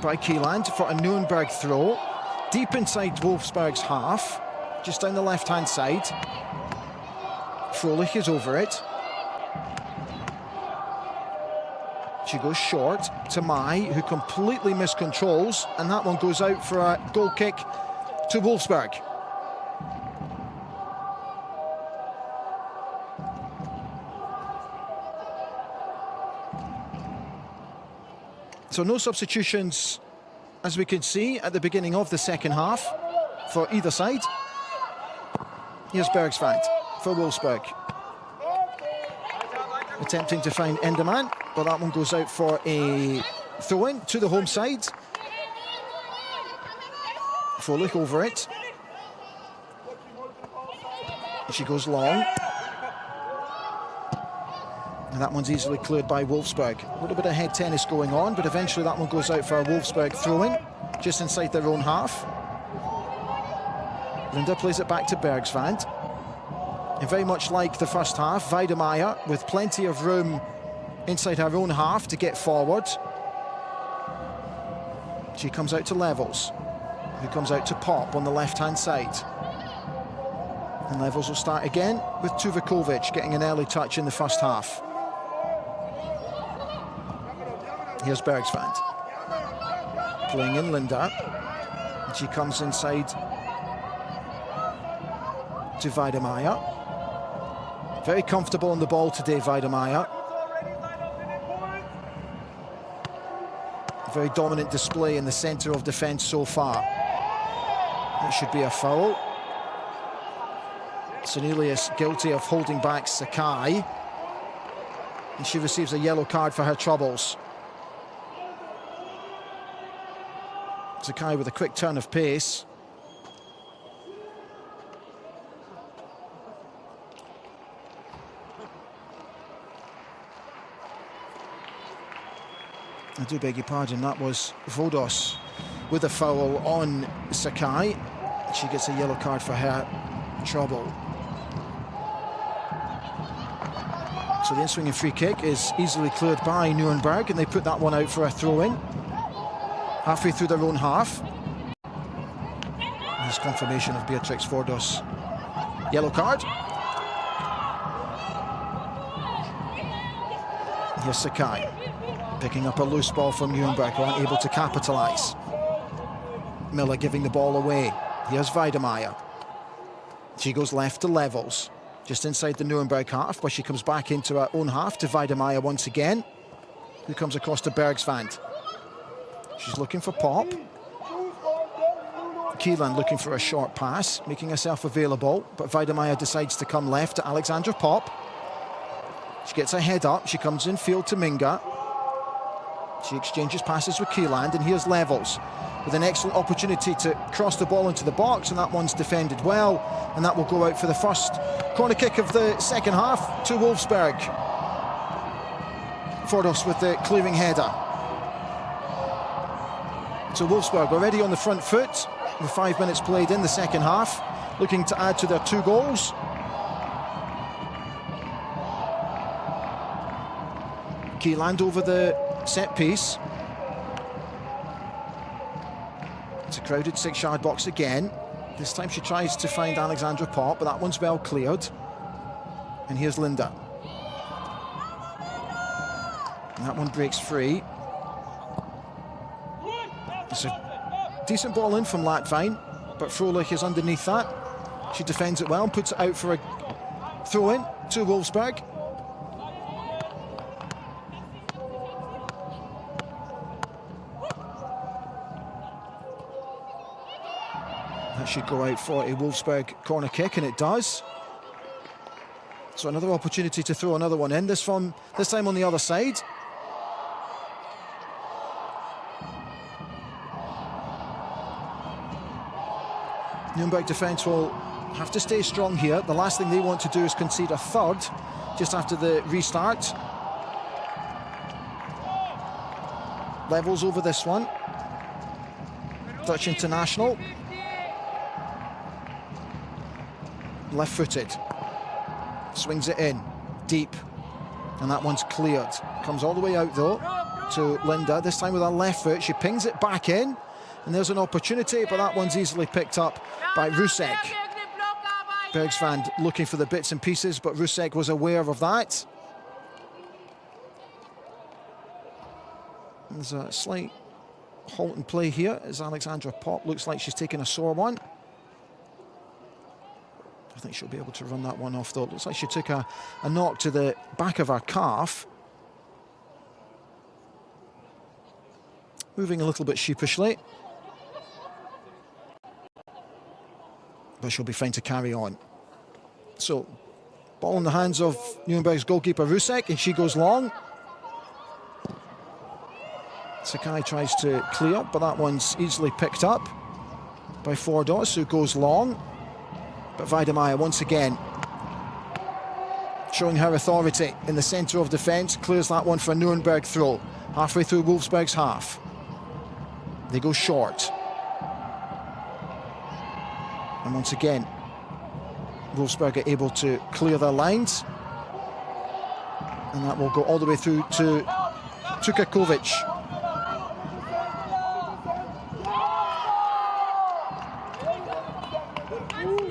by Kieland for a Nürnberg throw. Deep inside Wolfsburg's half, just down the left-hand side. Froelich is over it. She goes short to Mai, who completely miscontrols, and that one goes out for a goal kick to Wolfsburg. So no substitutions, as we can see, at the beginning of the second half for either side. Here's Bergsvand for Wolfsburg. Attempting to find Enderman, but that one goes out for a throw-in to the home side. Froelich over it. She goes long. And that one's easily cleared by Wolfsburg. A little bit of head tennis going on, but eventually that one goes out for a Wolfsburg throw-in, just inside their own half. Linda plays it back to Bergsvand. And very much like the first half, Weidemeyer with plenty of room inside her own half to get forward. She comes out to Levels, who comes out to Popp on the left-hand side. And Levels will start again with Tuvakovic getting an early touch in the first half. Here's Bergsvand playing in Linda, and she comes inside to Weidemeyer. Very comfortable on the ball today, Weidemeyer. Very dominant display in the centre of defence so far. That should be a foul. Cornelius guilty of holding back Sakai, and she receives a yellow card for her troubles. Sakai with a quick turn of pace. I do beg your pardon, that was Vodos with a foul on Sakai. She gets a yellow card for her trouble. So the in-swinging free kick is easily cleared by Nürnberg, and they put that one out for a throw-in. Halfway through their own half. There's confirmation of Beatrix Vodos. Yellow card. Here's Sakai, picking up a loose ball from Nürnberg, who aren't able to capitalise. Miller giving the ball away. Here's Weidemeyer. She goes left to Levels. just inside the Nürnberg half, but she comes back into her own half to Weidemeier once again, who comes across to Bergsvand. She's looking for Pop. Keelan looking for a short pass, making herself available, but Weidemeier decides to come left to Alexandra Pop. She gets her head up, she comes in field to Minga. She exchanges passes with Keeland, and here's Levels with an excellent opportunity to cross the ball into the box, and that one's defended well, and that will go out for the first corner kick of the second half to Wolfsburg. Fordos with the clearing header. So Wolfsburg already on the front foot with 5 minutes played in the second half, looking to add to their 2 goals. Keeland over the set piece. It's a crowded 6-yard box again. This time she tries to find Alexandra Pop, but that one's well cleared. And here's Linda. And that one breaks free. It's a decent ball in from Latvine, but Froelich is underneath that. She defends it well and puts it out for a throw-in to Wolfsburg. That should go out for a Wolfsburg corner kick, and it does. So another opportunity to throw another one in, this time on the other side. Nürnberg defence will have to stay strong here. The last thing they want to do is concede a third just after the restart. Levels over this one. Dutch international. Left-footed. Swings it in. Deep. And that one's cleared. Comes all the way out, though, to Linda. This time with her left foot. She pings it back in. And there's an opportunity, but that one's easily picked up by Rusek. Bergsvand looking for the bits and pieces, but Rusek was aware of that. There's a slight halt in play here as Alexandra Pop looks like she's taking a sore one. I think she'll be able to run that one off, though. Looks like she took a knock to the back of her calf. Moving a little bit sheepishly. But she'll be fine to carry on. So, ball in the hands of Nürnberg's goalkeeper Rusek, and she goes long. Sakai tries to clear, but that one's easily picked up by Fordos, who goes long. But Weidemeier once again showing her authority in the centre of defence, clears that one for a Nürnberg throw, halfway through Wolfsburg's half. They go short. And once again, Wolfsburg are able to clear their lines. And that will go all the way through to Tukakovic.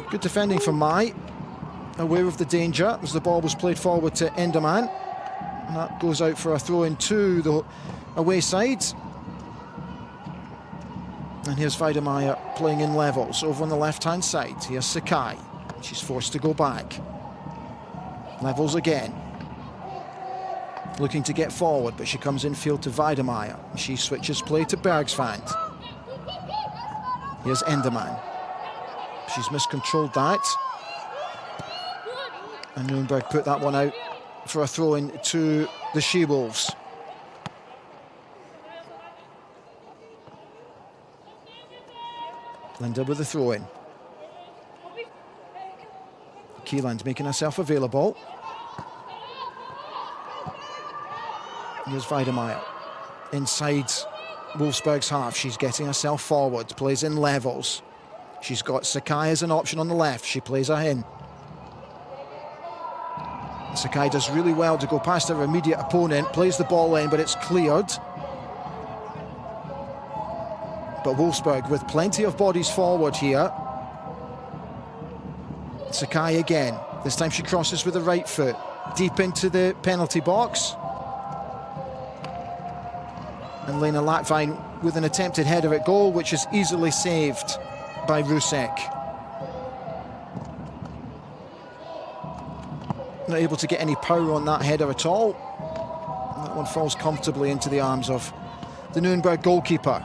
Good defending from Mai. Aware of the danger as the ball was played forward to Enderman. And that goes out for a throw-in to the away side. And here's Weidemeier playing in Levels over on the left-hand side. Here's Sakai. She's forced to go back. Levels again. Looking to get forward, but she comes infield to Weidemeier. She switches play to Bergsvand. Here's Enderman. She's miscontrolled that. And Nürnberg put that one out for a throw-in to the She-Wolves. Linda with the throw-in. Keeland's making herself available. Here's Weidemeier. Inside Wolfsburg's half, she's getting herself forward, plays in Levels. She's got Sakai as an option on the left, she plays her in. Sakai does really well to go past her immediate opponent, plays the ball in, but it's cleared. But Wolfsburg with plenty of bodies forward here. Sakai again. This time she crosses with the right foot. Deep into the penalty box. And Lena Latvine with an attempted header at goal, which is easily saved by Rusek. Not able to get any power on that header at all. And that one falls comfortably into the arms of the Nürnberg goalkeeper.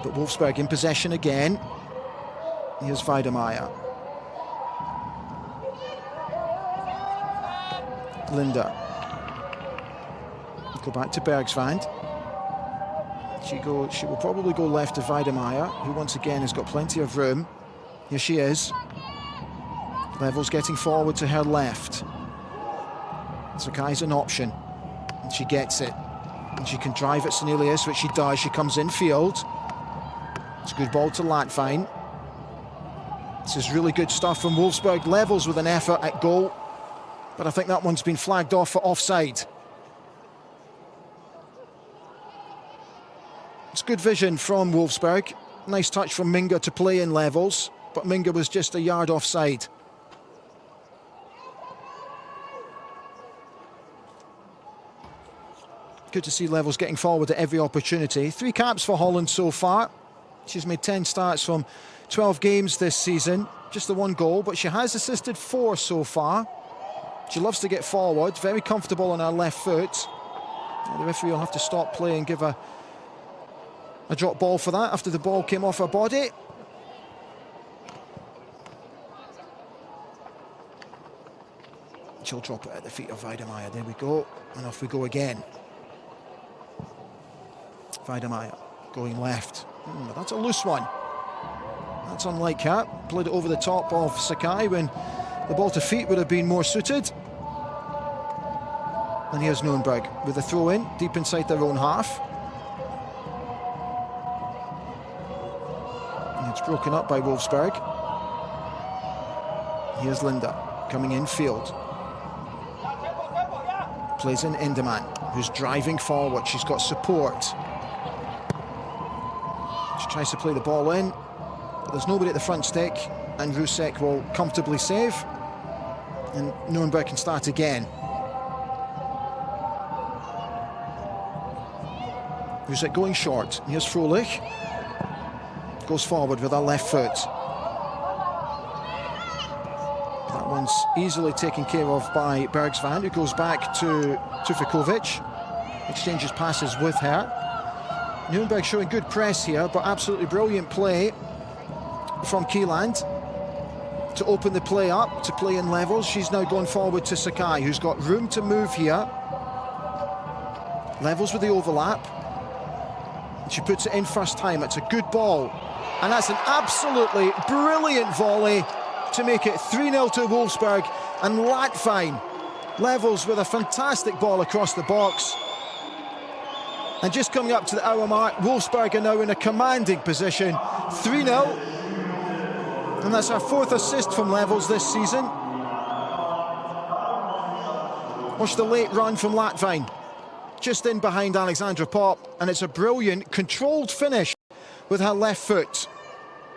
But Wolfsburg in possession again. Here's Weidemeyer. Linda. Go back to Bergsvand. She will probably go left to Weidemeyer, who once again has got plenty of room. Here she is. Levels getting forward to her left. Sakai's an option, and she gets it. And she can drive at Cornelius, which she does. She comes infield. It's a good ball to Latvein. This is really good stuff from Wolfsburg. Levels with an effort at goal, but I think that one's been flagged off for offside. It's good vision from Wolfsburg. Nice touch from Minga to play in Levels, but Minga was just a yard offside. Good to see Levels getting forward at every opportunity. 3 caps for Holland so far. She's made 10 starts from 12 games this season. Just the 1 goal, but she has assisted 4 so far. She loves to get forward, very comfortable on her left foot. The referee will have to stop play and give a drop ball for that after the ball came off her body. She'll drop it at the feet of Weidemeyer. There we go, and off we go again. Weidemeyer going left. That's a loose one. That's unlike her. Played it over the top of Sakai when the ball to feet would have been more suited. And here's Nürnberg with a throw in deep inside their own half. And it's broken up by Wolfsburg. Here's Linda coming in field. Plays in Enderman, who's driving forward. She's got support. She tries to play the ball in, but there's nobody at the front stick, and Rusek will comfortably save, and Nürnberg can start again. Rusek going short. Here's Fröhlich. Goes forward with her left foot. That one's easily taken care of by Bergsvand, who goes back to Tufikovic. Exchanges passes with her. Nürnberg showing good press here, but absolutely brilliant play from Kieland to open the play up, to play in Levels. She's now gone forward to Sakai, who's got room to move here. Levels with the overlap. She puts it in first time. It's a good ball. And that's an absolutely brilliant volley to make it 3-0 to Wolfsburg. And Latvein Levels with a fantastic ball across the box. And just coming up to the hour mark, Wolfsburg are now in a commanding position. 3-0. And that's our 4th assist from Levels this season. Watch the late run from Latvein. Just in behind Alexandra Popp. And it's a brilliant, controlled finish with her left foot.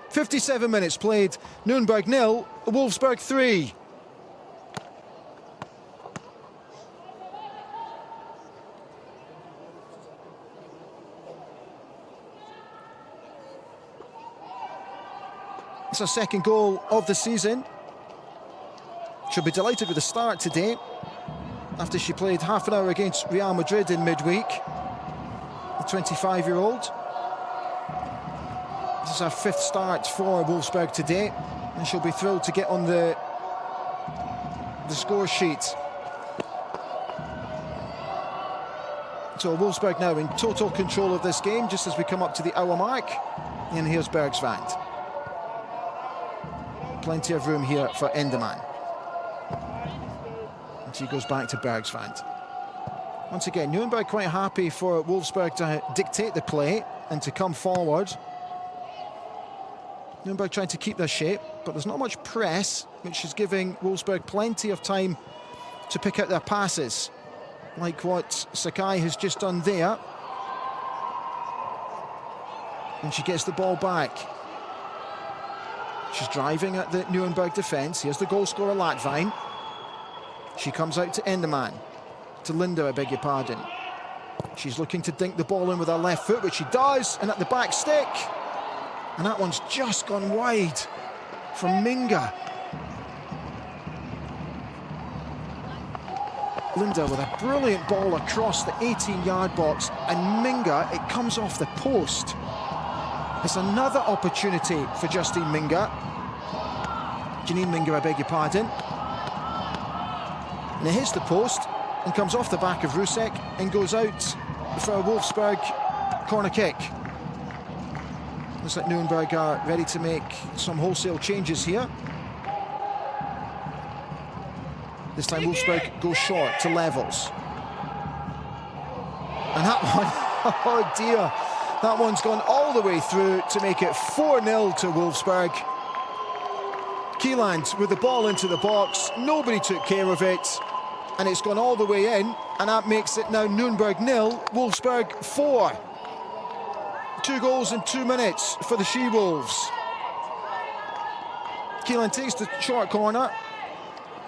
57 minutes played. Nürnberg 0, Wolfsburg 3. It's her 2nd goal of the season. She'll be delighted with the start today, after she played half an hour against Real Madrid in midweek. The 25-year-old. This is her 5th start for Wolfsburg today, and she'll be thrilled to get on the score sheet. So Wolfsburg now in total control of this game, just as we come up to the hour mark. And here's Bergsvand. Plenty of room here for Enderman. And she goes back to Bergsvand. Once again, Nürnberg quite happy for Wolfsburg to dictate the play and to come forward. Nürnberg trying to keep their shape, but there's not much press, which is giving Wolfsburg plenty of time to pick out their passes, like what Sakai has just done there. And she gets the ball back. She's driving at the Nürnberg defence. Here's the goal scorer, Latvein. She comes out to Enderman. To Linda, I beg your pardon. She's looking to dink the ball in with her left foot, which she does, and at the back stick. And that one's just gone wide from Minga. Linda with a brilliant ball across the 18-yard box, and Minga, it comes off the post. It's another opportunity for Justine Minga. Janine Minga, I beg your pardon. And it hits the post and comes off the back of Rusek and goes out for a Wolfsburg corner kick. Looks like Nürnberg are ready to make some wholesale changes here. This time Wolfsburg goes short to Levels. And that one, oh dear, that one's gone all the way through to make it 4-0 to Wolfsburg. Kieland with the ball into the box, nobody took care of it, and it's gone all the way in, and that makes it now Nürnberg 0, Wolfsburg 4. 2 goals in 2 minutes for the She-Wolves. Kieland takes the short corner.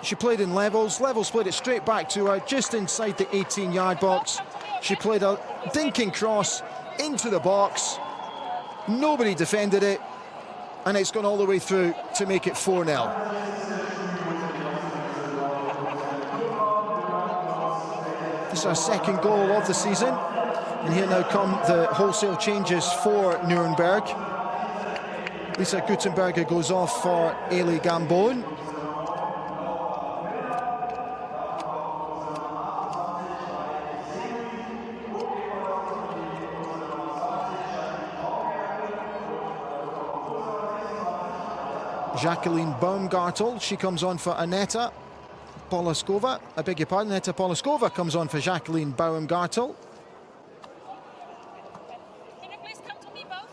She played in Levels. Levels played it straight back to her, just inside the 18-yard box. She played a dinking cross into the box. Nobody defended it, and it's gone all the way through to make it 4-0. This is our second goal of the season, and here now come the wholesale changes for Nürnberg. Lisa Gutenberger goes off for Ailey Gambon. Jacqueline Baumgartel, she comes on for Aneta Polaskova. I beg your pardon, Aneta Polaskova comes on for Jacqueline Baumgartel. Can you please come to me both?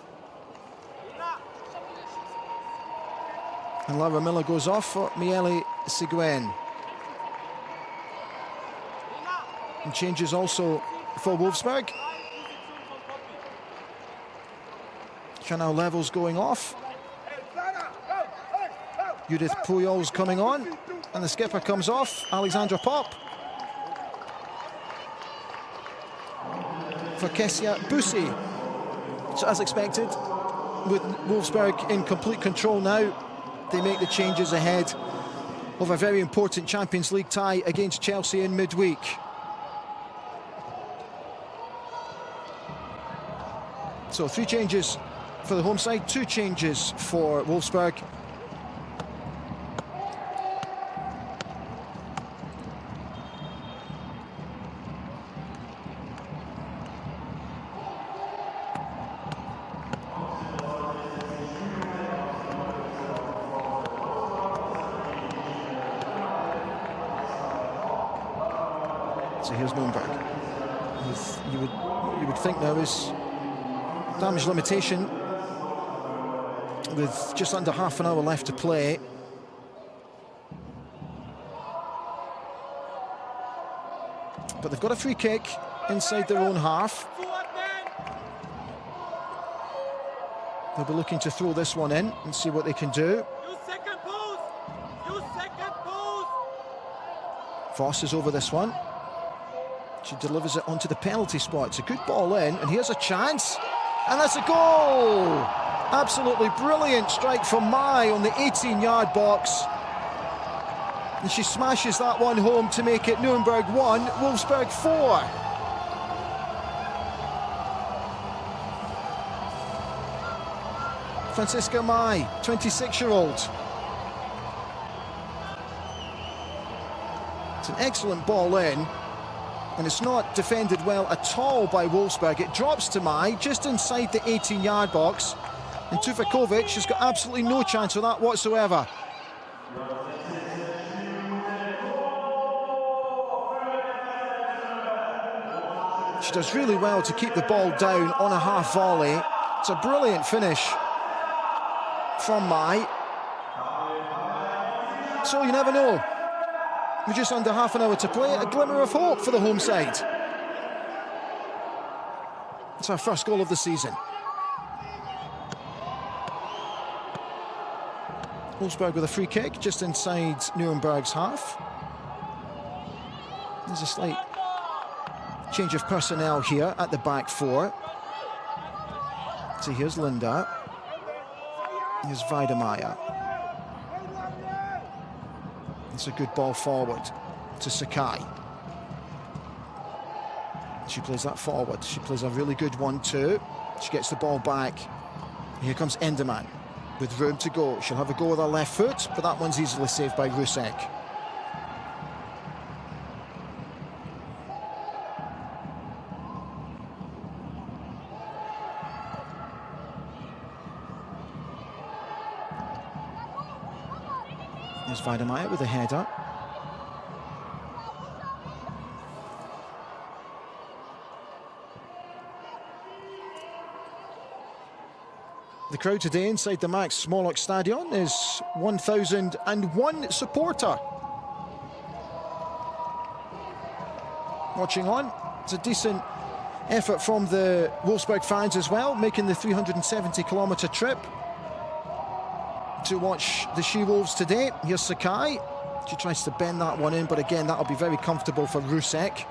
And Laura Miller goes off for Miele Siguen. And changes also for Wolfsburg. Chanel Levels going off. Judith Puyol's coming on, and the skipper comes off, Alexandra Pop. For Kessia Bussi. So as expected, with Wolfsburg in complete control now, they make the changes ahead of a very important Champions League tie against Chelsea in midweek. So 3 changes for the home side, 2 changes for Wolfsburg. So here's Nürnberg. You would think now is damage limitation with just under half an hour left to play. But they've got a free kick inside their own half. They'll be looking to throw this one in and see what they can do. Voss is over this one. She delivers it onto the penalty spot. It's a good ball in, and here's a chance, and that's a goal! Absolutely brilliant strike from Mai on the 18-yard box. And she smashes that one home to make it Nürnberg 1, Wolfsburg 4. Franziska Mai, 26-year-old. It's an excellent ball in, and it's not defended well at all by Wolfsburg. It drops to Mai just inside the 18-yard box, and Tufakovic has got absolutely no chance of that whatsoever. She does really well to keep the ball down on a half volley. It's a brilliant finish from Mai. So you never know. With just under half an hour to play, a glimmer of hope for the home side. It's our first goal of the season. Wolfsburg with a free kick just inside Nürnberg's half. There's a slight change of personnel here at the back 4. So here's Linda. Here's Weidemeier. It's a good ball forward to Sakai. She plays that forward. She plays a really good 1-2. She gets the ball back. Here comes Enderman with room to go. She'll have a go with her left foot, but that one's easily saved by Rusek. There's Weidemeier with a header. The crowd today inside the Max Smolak Stadion is 1,001 supporter. Watching on, it's a decent effort from the Wolfsburg fans as well, making the 370-kilometre trip to watch the She-Wolves today. Here's Sakai. She tries to bend that one in, but again, that'll be very comfortable for Rusek.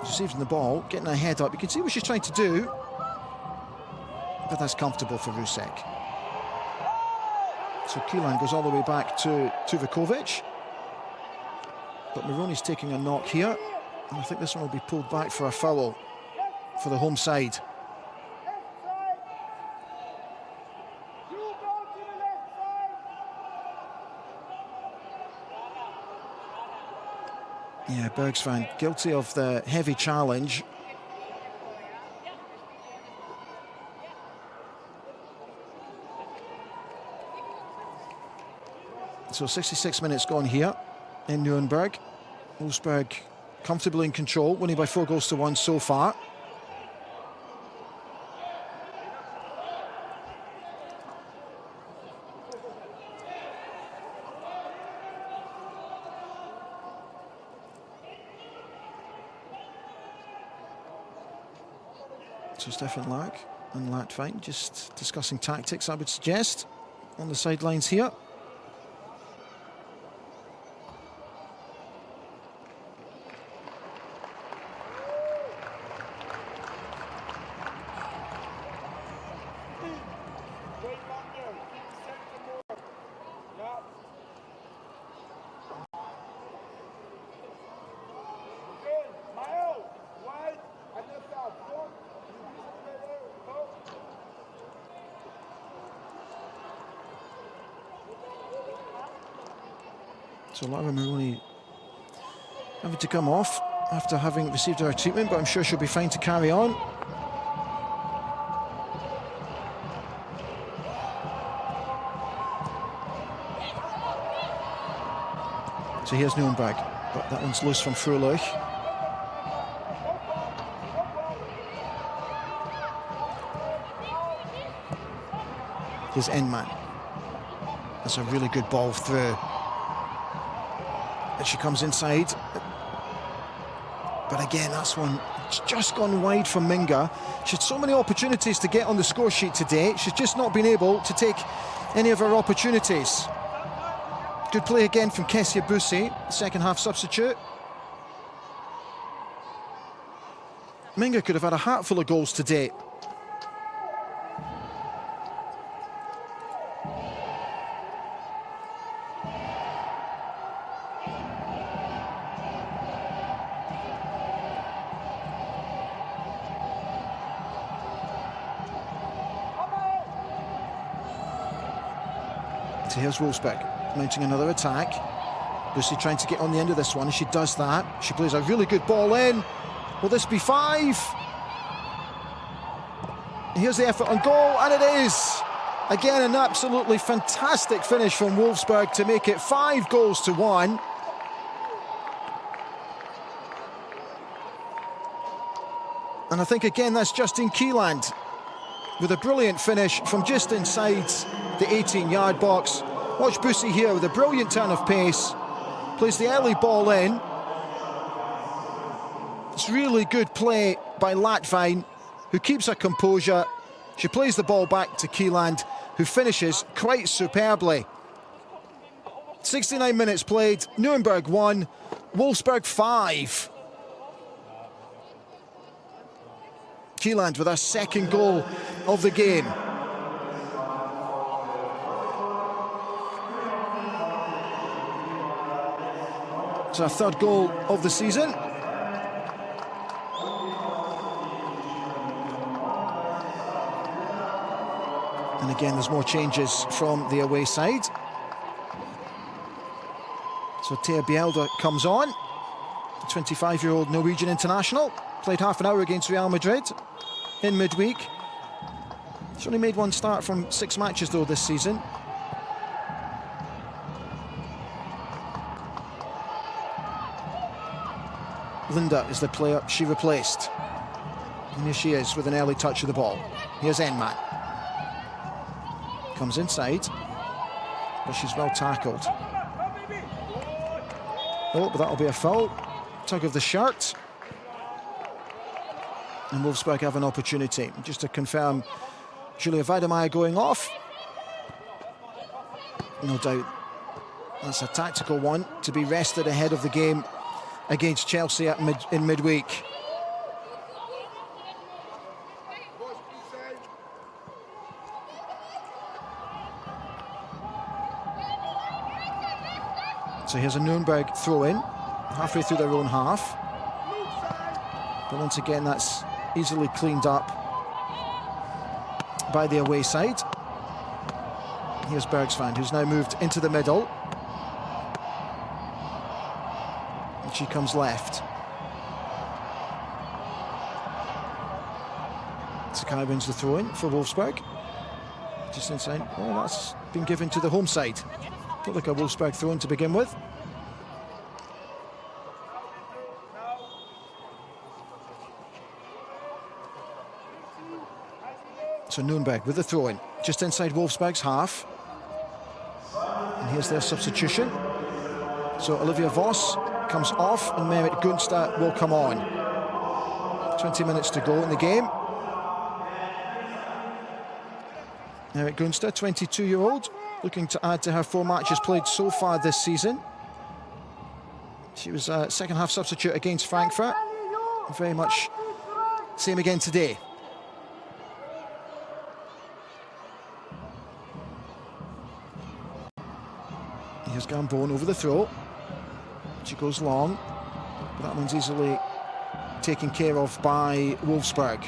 Receives the ball, getting her head up. You can see what she's trying to do, but that's comfortable for Rusek. So Keelan goes all the way back to Tuvakovic, but Maroney's taking a knock here, and I think this one will be pulled back for a foul for the home side. Yeah, Bergsvan guilty of the heavy challenge. So 66 minutes gone here in Nuremberg. Wolfsburg comfortably in control, winning by 4-1 so far. So Stefan Lack and Latvein just discussing tactics, I would suggest, on the sidelines here. So Lara Maroney having to come off after having received her treatment, but I'm sure she'll be fine to carry on. So here's Nürnberg, but that one's loose from Fröhlich. Here's Enman. That's a really good ball through. And she comes inside, but again, that's one just gone wide from Minga. She had so many opportunities to get on the score sheet today. She's just not been able to take any of her opportunities. Good play again from Kessia Busi, second half substitute. Minga could have had a hatful of goals today. So here's Wolfsburg mounting another attack. Lucy trying to get on the end of this one. As she does that, she plays a really good ball in. Will this be 5? Here's the effort on goal, and it is. Again, an absolutely fantastic finish from Wolfsburg to make it 5-1. And I think, again, that's Justine Kieland with a brilliant finish from just inside the 18-yard box. Watch Busi here with a brilliant turn of pace. Plays the early ball in. It's really good play by Latvein, who keeps her composure. She plays the ball back to Kieland, who finishes quite superbly. 69 minutes played, Nuremberg 1, Wolfsburg 5. Keeland with her second goal of the game. It's her third goal of the season. And again, there's more changes from the away side. So Thea Bielda comes on, 25-year-old Norwegian international. Played half an hour against Real Madrid in midweek. She's only made one start from 6 matches though this season. Linda is the player she replaced. And here she is with an early touch of the ball. Here's Enman. Comes inside, but she's well tackled. Oh, but that'll be a foul. Tug of the shirt. And Wolfsburg have an opportunity. Just to confirm, Julia Weidemeier going off. No doubt that's a tactical one to be rested ahead of the game against Chelsea in midweek. So here's a Nürnberg throw-in, halfway through their own half. But once again, that's easily cleaned up by the away side. Here's Bergsvand, who's now moved into the middle. And she comes left. Sakai wins the throw-in for Wolfsburg. Just inside. Oh, that's been given to the home side. Looked like a Wolfsburg throw-in to begin with. So Nürnberg with the throw-in, just inside Wolfsburg's half. And here's their substitution. So Olivia Voss comes off and Merit Gunster will come on. 20 minutes to go in the game. Merit Gunster, 22-year-old, looking to add to her 4 matches played so far this season. She was a second-half substitute against Frankfurt. Very much same again today. Here's Gambon over the throw. She goes long, but that one's easily taken care of by Wolfsburg,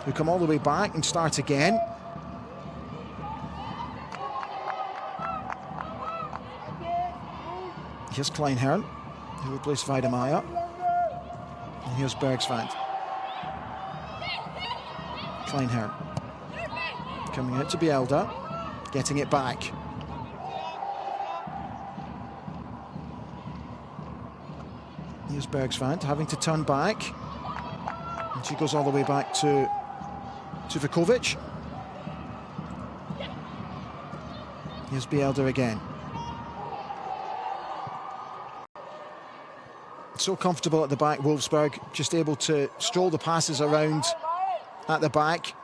who come all the way back and start again. Here's Kleinherrn, who replaced Weidemeier. And here's Bergsvand. Kleinherrn coming out to Bielda, getting it back. Here's Bergsvand having to turn back. And she goes all the way back to Vukovic. Here's Bielda again. So comfortable at the back, Wolfsburg, just able to stroll the passes around at the back.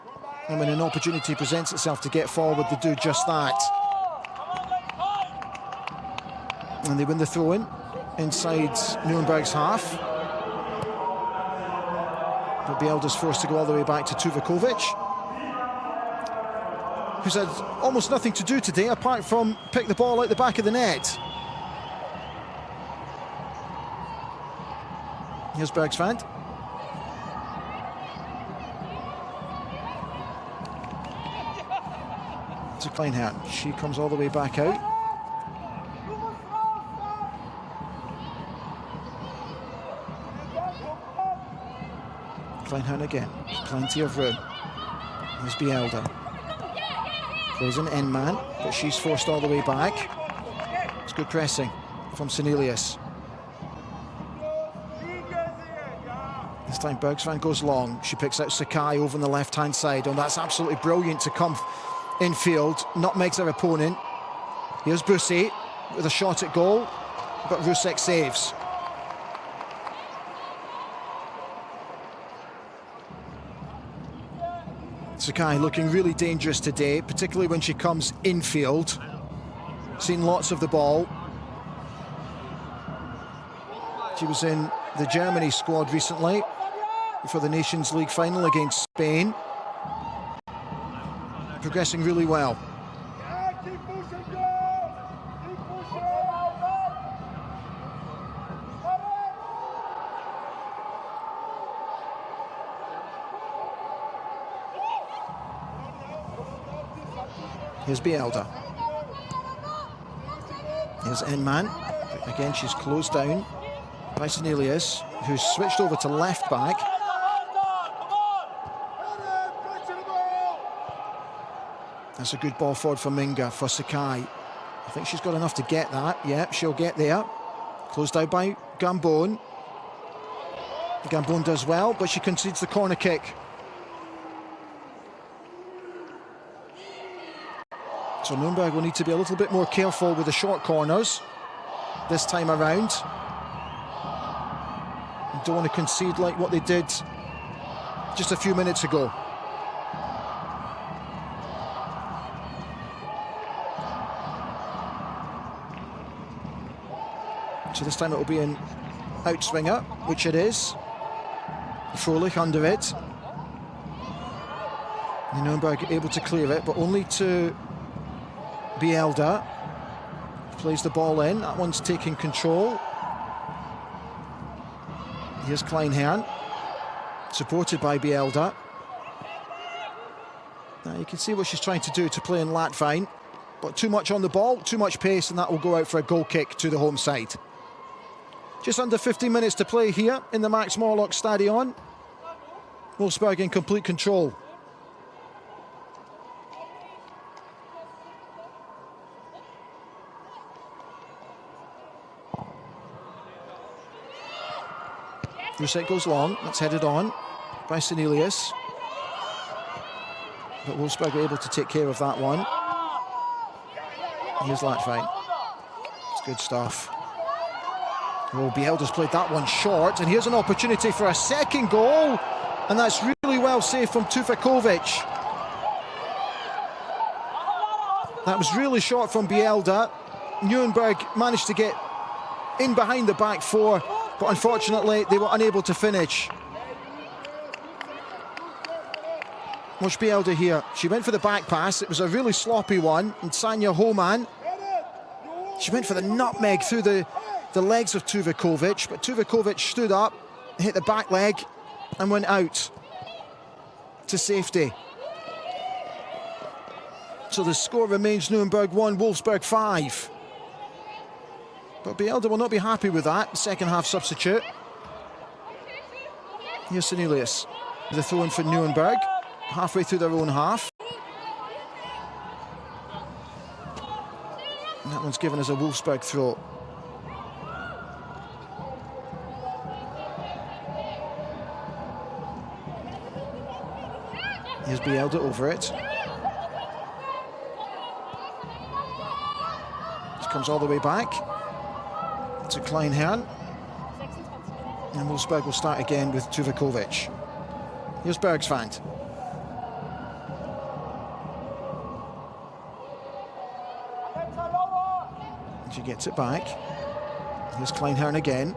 And when an opportunity presents itself to get forward, they do just that. And they win the throw-in inside Nürnberg's half. But Bielda's forced to go all the way back to Tuvakovic, who's had almost nothing to do today apart from pick the ball out the back of the net. Here's Bergsvand. To Kleinherrn. She comes all the way back out. Kleinherrn again. Plenty of room. Here's Bielda. Plays an end man, but she's forced all the way back. It's good pressing from Senelius. This time Bergsvand goes long. She picks out Sakai over on the left-hand side. And that's absolutely brilliant to come infield. Nutmegs her opponent. Here's Bussy with a shot at goal, but Rusek saves. Sakai looking really dangerous today, particularly when she comes infield. Seen lots of the ball. She was in the Germany squad recently, for the Nations League final against Spain. Progressing really well. Here's Bielda. Here's Enman. Again, she's closed down by Cornelius, who's switched over to left back. That's a good ball forward for Minga, for Sakai. I think she's got enough to get that. Yep, she'll get there. Closed out by Gambon. Gambon does well, but she concedes the corner kick. So Nürnberg will need to be a little bit more careful with the short corners this time around. Don't want to concede like what they did just a few minutes ago. So this time it will be an outswinger, which it is. Froelich under it. And Nürnberg able to clear it, but only to Bielda. Plays the ball in. That one's taking control. Here's Kleinherrn, supported by Bielda. Now you can see what she's trying to do to play in Latvine, but too much on the ball, too much pace, and that will go out for a goal kick to the home side. Just under 15 minutes to play here in the Max Morlock Stadion. Wolfsburg in complete control. Reset goes long, that's headed on by Cornelius. But Wolfsburg are able to take care of that one. Here's Latvine. It's good stuff. Oh, Bielda's played that one short, and here's an opportunity for a second goal, and that's really well saved from Tuvakovic. That was really short from Bielda. Nürnberg managed to get in behind the back four, but unfortunately they were unable to finish. Watch Bielda here. She went for the back pass. It was a really sloppy one, and Sanja Homan, she went for the nutmeg through the legs of Tuvakovic, but Tuvakovic stood up, hit the back leg, and went out to safety. So the score remains Nürnberg 1, Wolfsburg 5. But Bielda will not be happy with that. Second half substitute. Here's Cornelius with a throw in for Nürnberg, halfway through their own half. And that one's given as a Wolfsburg throw. Here's Bielda over it. This comes all the way back to Kleinherrn. And Wolfsburg will start again with Tuvakovic. Here's Bergsvand. She gets it back. Here's Kleinherrn again.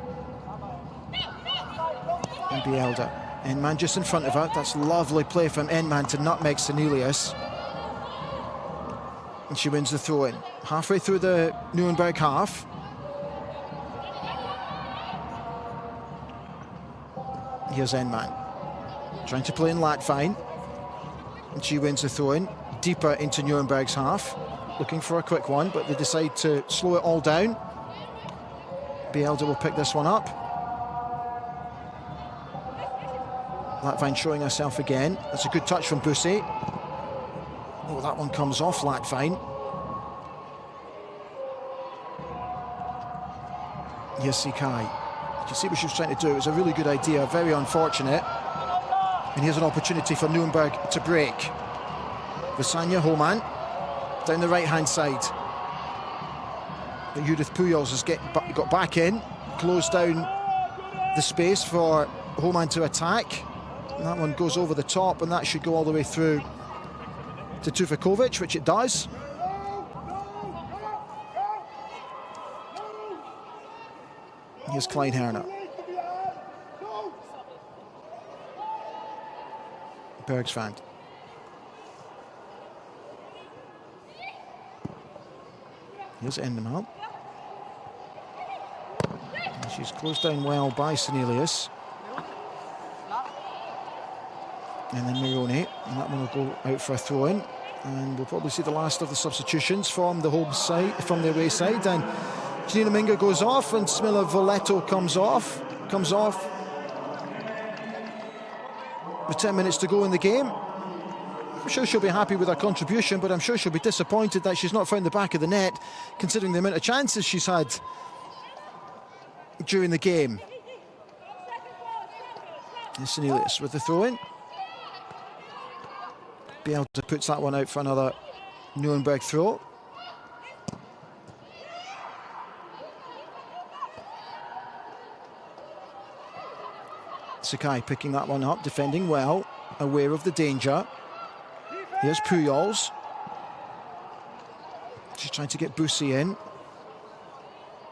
And Bielda. Enman just in front of her. That's lovely play from Enman to nutmeg Cornelius. And she wins the throw-in. Halfway through the Nürnberg half. Here's Enman. Trying to play in Latvine. And she wins the throw-in. Deeper into Nürnberg's half. Looking for a quick one, but they decide to slow it all down. Bielda will pick this one up. Latvine showing herself again. That's a good touch from Busse. Oh, that one comes off Latvine. Here's Sakai. You can see what she was trying to do. It was a really good idea, very unfortunate. And here's an opportunity for Nürnberg to break. Sanja Homan down the right-hand side. But Judith Pujols has got back in, closed down the space for Homan to attack. And that one goes over the top, and that should go all the way through to Tuvakovic, which it does. Here's Kleinherrn. Bergsvand. Here's Endemann. She's closed down well by Cornelius. And then Maroney, and that one will go out for a throw-in. And we'll probably see the last of the substitutions from the home side, from the away side. And Janina Minga goes off, and Smilla Voletto comes off. With 10 minutes to go in the game. I'm sure she'll be happy with her contribution, but I'm sure she'll be disappointed that she's not found the back of the net, considering the amount of chances she's had during the game. And Cornelius with the throw-in. Bielta puts that one out for another Nuremberg throw. Sakai picking that one up, defending well, aware of the danger. Here's Pujols. She's trying to get Bussy in,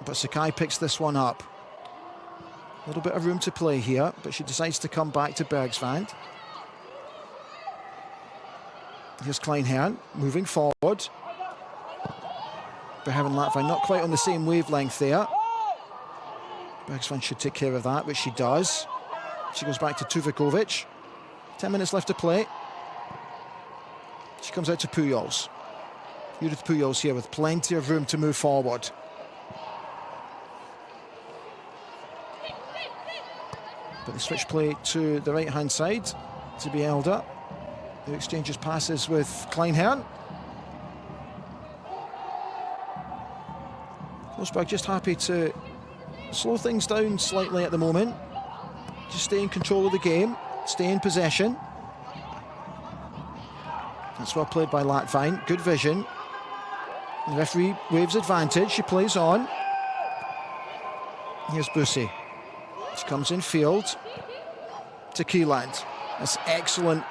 but Sakai picks this one up. A little bit of room to play here, but she decides to come back to Bergsvand. Here's Kleinherrn moving forward. Behaven Latvine not quite on the same wavelength there. Bergsvand should take care of that, which she does. She goes back to Tuvikovic. 10 minutes left to play. She comes out to Pujols. Judith Pujols here with plenty of room to move forward. But the switch play to the right-hand side to Bielda, who exchanges passes with Kleinherrn. Wolfsburg just happy to slow things down slightly at the moment. Just stay in control of the game, stay in possession. That's well played by Latvine, good vision. The referee waves advantage, she plays on. Here's Bussy. She comes in field to Kieland. That's excellent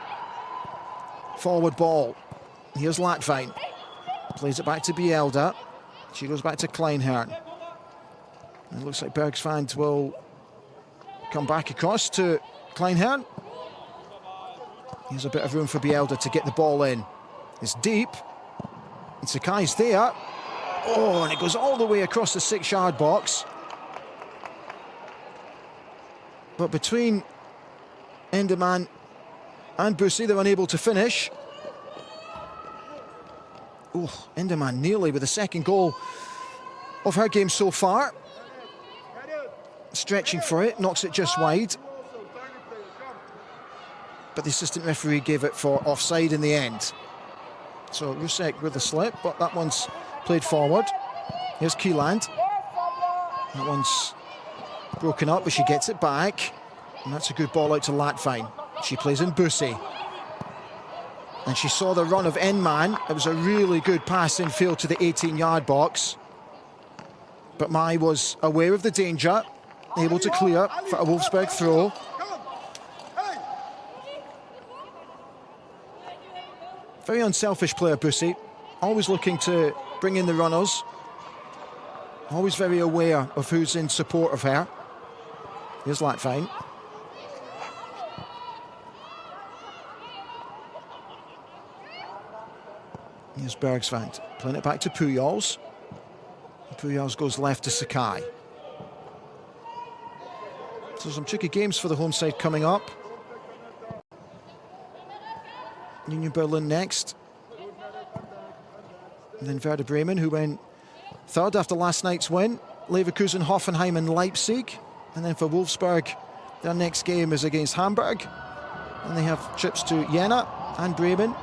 forward ball. Here's Latvine. Plays it back to Bielda. She goes back to Kleinherrn. And it looks like Bergsvand will come back across to Kleinherrn. Here's a bit of room for Bielda to get the ball in. It's deep. And Sakai's there. Oh, and it goes all the way across the 6-yard box. But between Endemann and Bussy, they're unable to finish. Oh, Endemann nearly with the second goal of her game so far. Stretching for it, knocks it just wide. But the assistant referee gave it for offside in the end. So Rusek with the slip, but that one's played forward. Here's Kieland. That one's broken up, but she gets it back. And that's a good ball out to Latvine. She plays in Bussy. And she saw the run of Enman. It was a really good pass in field to the 18-yard box. But Mai was aware of the danger, able to clear for a Wolfsburg throw. Very unselfish player, Bussy. Always looking to bring in the runners. Always very aware of who's in support of her. Here's Latvine. Here's Bergsvand. Playing it back to Pujols. Pujols goes left to Sakai. So some tricky games for the home side coming up. Union Berlin next. And then Werder Bremen, who went third after last night's win. Leverkusen, Hoffenheim and Leipzig. And then for Wolfsburg, their next game is against Hamburg. And they have trips to Jena and Bremen,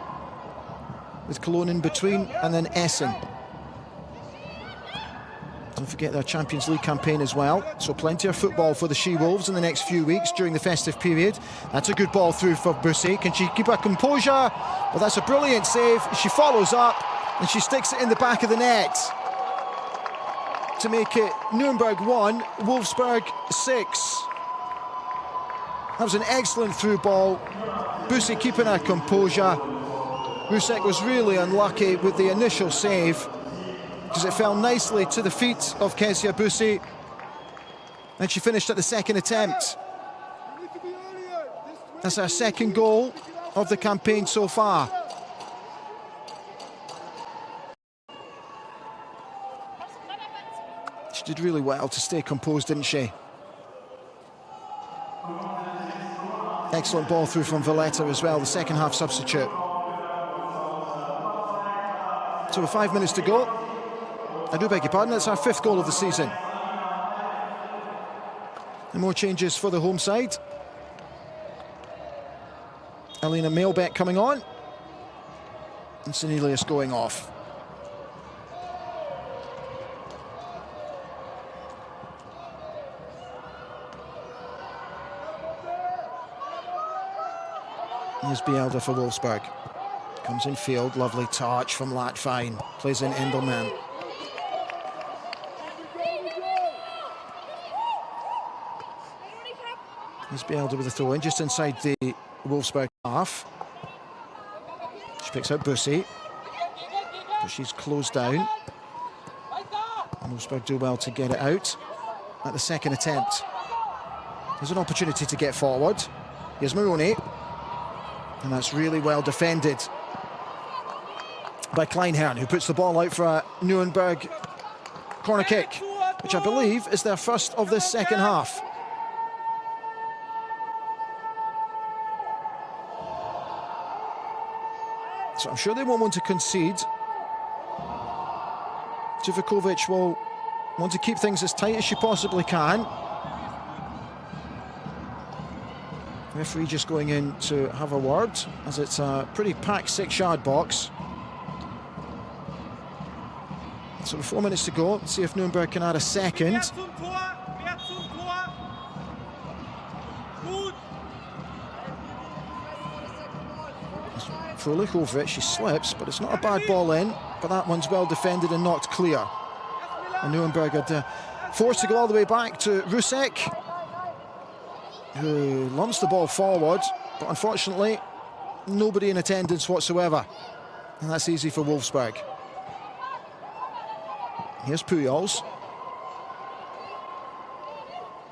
with Cologne in between, and then Essen. Don't forget their Champions League campaign as well. So plenty of football for the She-Wolves in the next few weeks during the festive period. That's a good ball through for Bussy. Can she keep her composure? Well, that's a brilliant save. She follows up and she sticks it in the back of the net to make it Nuremberg 1, Wolfsburg 6. That was an excellent through ball. Bussy keeping her composure. Rusek was really unlucky with the initial save, because it fell nicely to the feet of Kezia Bussy, and she finished at the second attempt. That's her second goal of the campaign so far. She did really well to stay composed, didn't she? Excellent ball through from Valletta as well, the second half substitute. So with 5 minutes to go, I do beg your pardon, it's our 5th goal of the season. And more changes for the home side. Alina Mailbeck coming on. And Senelius going off. Here's Bielda for Wolfsburg. Comes in field, lovely touch from Latvine. Plays in Endelman. Here's Bielda with a throw in just inside the Wolfsburg half. She picks out Bussy, but she's closed down. And Wolfsburg do well to get it out at the second attempt. There's an opportunity to get forward. Here's Maroney. And that's really well defended by Kleinherrn, who puts the ball out for a Nürnberg corner kick, which I believe is their first of this second half. So I'm sure they won't want to concede. Tuvakovic will want to keep things as tight as she possibly can. Referee just going in to have a word, as it's a pretty packed 6-yard box. So with 4 minutes to go, see if Nürnberg can add a second. Fröhlich over it, she slips, but it's not a bad ball in, but that one's well defended and knocked clear. And Nürnberg had forced to go all the way back to Rusek, who lumps the ball forward, but unfortunately nobody in attendance whatsoever, and that's easy for Wolfsburg. Here's Pujols.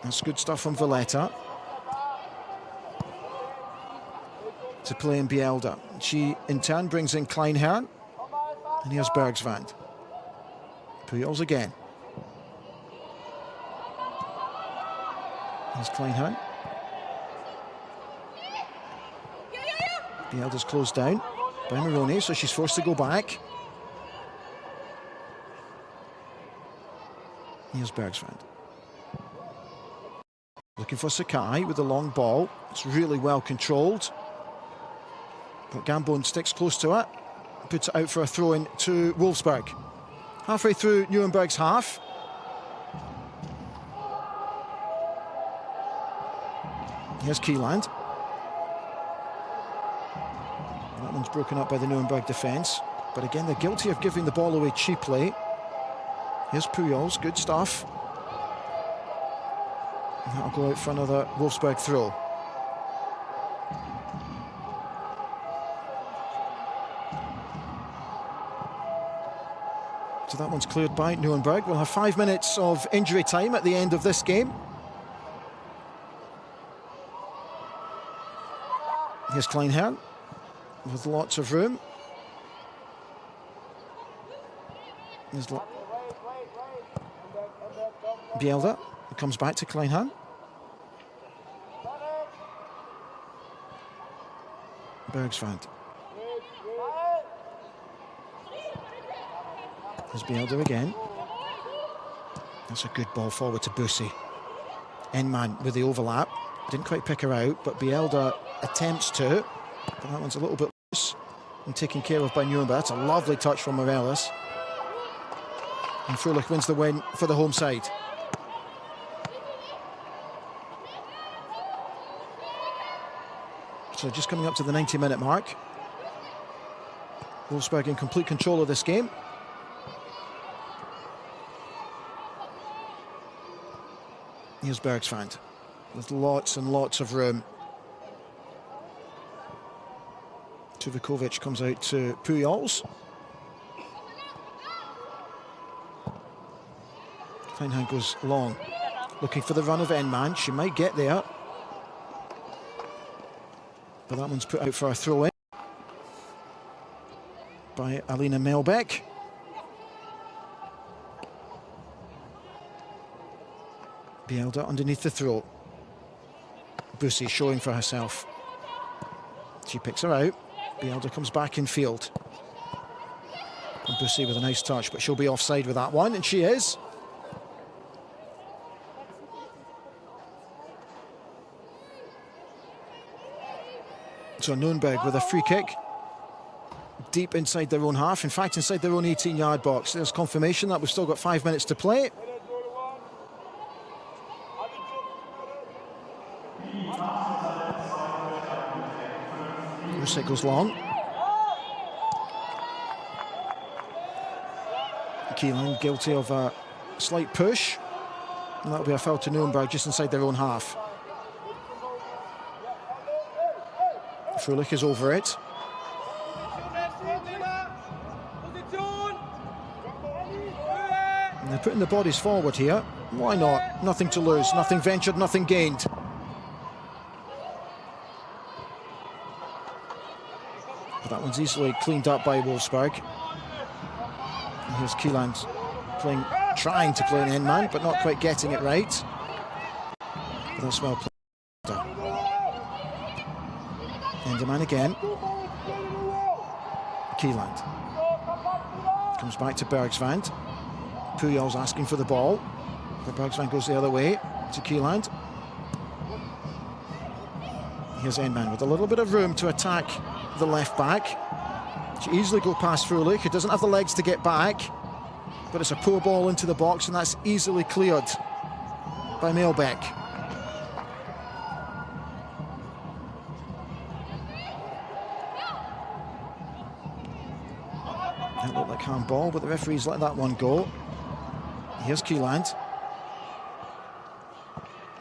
That's good stuff from Valletta to play in Bielda. She in turn brings in Kleinherrn, and here's Bergsvand. Pujols again. Here's Kleinherrn. Bielda's closed down by Maroney, so she's forced to go back. Here's Bergsvand. Looking for Sakai with the long ball. It's really well controlled. But Gambon sticks close to it. Puts it out for a throw-in to Wolfsburg. Halfway through Nuremberg's half. Here's Kieland. That one's broken up by the Nuremberg defence. But again, they're guilty of giving the ball away cheaply. Here's Pujols, good stuff. And that'll go out for another Wolfsburg throw. So that one's cleared by Nuremberg. We'll have 5 minutes of injury time at the end of this game. Here's Kleinherrn with lots of room. Here's Bielda, who comes back to Kleinherrn. Bergsvand. There's Bielda again. That's a good ball forward to Bussy. Enman with the overlap. Didn't quite pick her out, but Bielda attempts to. But that one's a little bit loose and taken care of by Nuremberg. That's a lovely touch from Morelos. And Fröhlich wins the win for the home side. So just coming up to the 90-minute mark. Wolfsburg in complete control of this game. Here's Bergsvand with lots and lots of room. Tuvakovic comes out to Pujols. Kleinherrn goes long, looking for the run of Enman. She might get there. But that one's put out for a throw-in by Alina Melbeck. Bielda underneath the throw. Bussy showing for herself. She picks her out. Bielda comes back in field. And Bussy with a nice touch, but she'll be offside with that one, and she is. So Nürnberg with a free kick. Deep inside their own half, in fact inside their own 18-yard box. There's confirmation that we've still got 5 minutes to play. It goes long. Keelan guilty of a slight push. And that'll be a foul to Nürnberg just inside their own half. Fröhlich is over it. And they're putting the bodies forward here. Why not? Nothing to lose, nothing ventured, nothing gained. But that one's easily cleaned up by Wolfsburg. And here's Keeland trying to play an end man, but not quite getting it right. But that's well played. Enderman again. Keeland comes back to Bergsvand. Puyol's asking for the ball, but Bergsvand goes the other way to Keeland. Here's Enman with a little bit of room to attack the left back. She easily go past Fröhlich, who doesn't have the legs to get back, but it's a poor ball into the box, and that's easily cleared by Melbeck. That looked like handball, but the referees let that one go. Here's Keeland.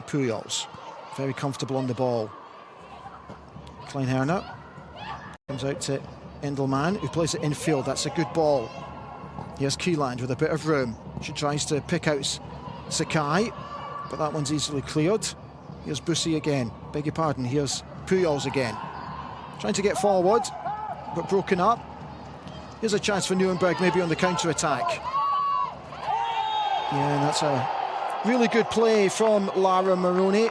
Pujols, very comfortable on the ball. Kleinherner comes out to Endelman, who plays it infield. That's a good ball. Here's Keeland with a bit of room. She tries to pick out Sakai, but that one's easily cleared. Here's Bussy again. Beg your pardon. Here's Pujols again. Trying to get forward, but broken up. Here's a chance for Nürnberg, maybe on the counter-attack. Yeah, and that's a really good play from Lara Maroney.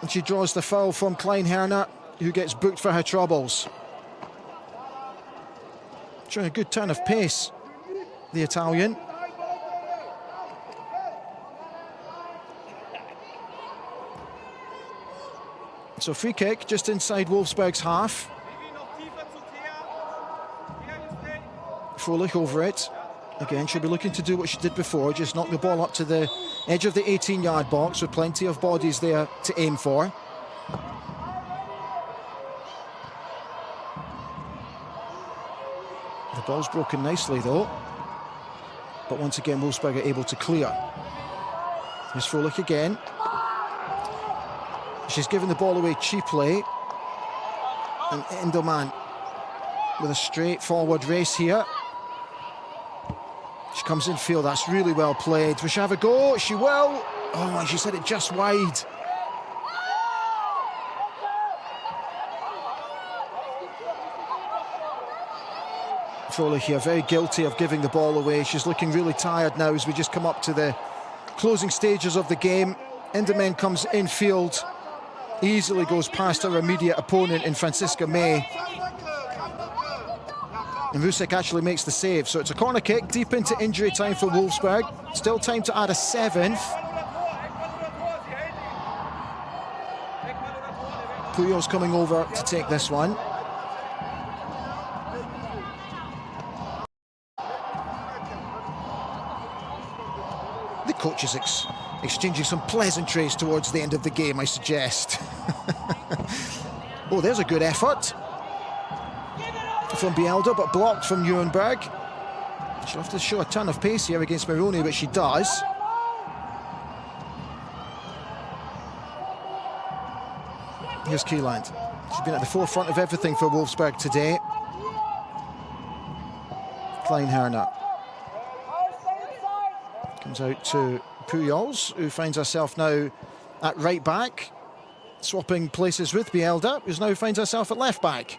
And she draws the foul from Kleinherner, who gets booked for her troubles. Showing a good turn of pace, the Italian. So free kick just inside Wolfsburg's half. Fröhlich over it. Again, she'll be looking to do what she did before, just knock the ball up to the edge of the 18-yard box with plenty of bodies there to aim for. The ball's broken nicely though, but once again Wolfsburg are able to clear. Here's Fröhlich again. She's given the ball away cheaply, and Endelman with a straightforward race here. She comes in field, that's really well played. Will she have a go? She will. Oh, and she said it just wide. Fröhlich here, very guilty of giving the ball away. She's looking really tired now as we just come up to the closing stages of the game. Enderman comes in field, easily goes past her immediate opponent in Franziska May. And Rusek actually makes the save, so it's a corner kick deep into injury time for Wolfsburg. Still time to add a seventh. Puyol's coming over to take this one. The coach is exchanging some pleasantries towards the end of the game, I suggest. Oh, there's a good effort from Bielda, but blocked from Nürnberg. She'll have to show a ton of pace here against Maroney, but she does. Here's Keeland. She's been at the forefront of everything for Wolfsburg today. Kleinherner comes out to Pujols, who finds herself now at right back. swapping places with buildup, who now finds herself at left back.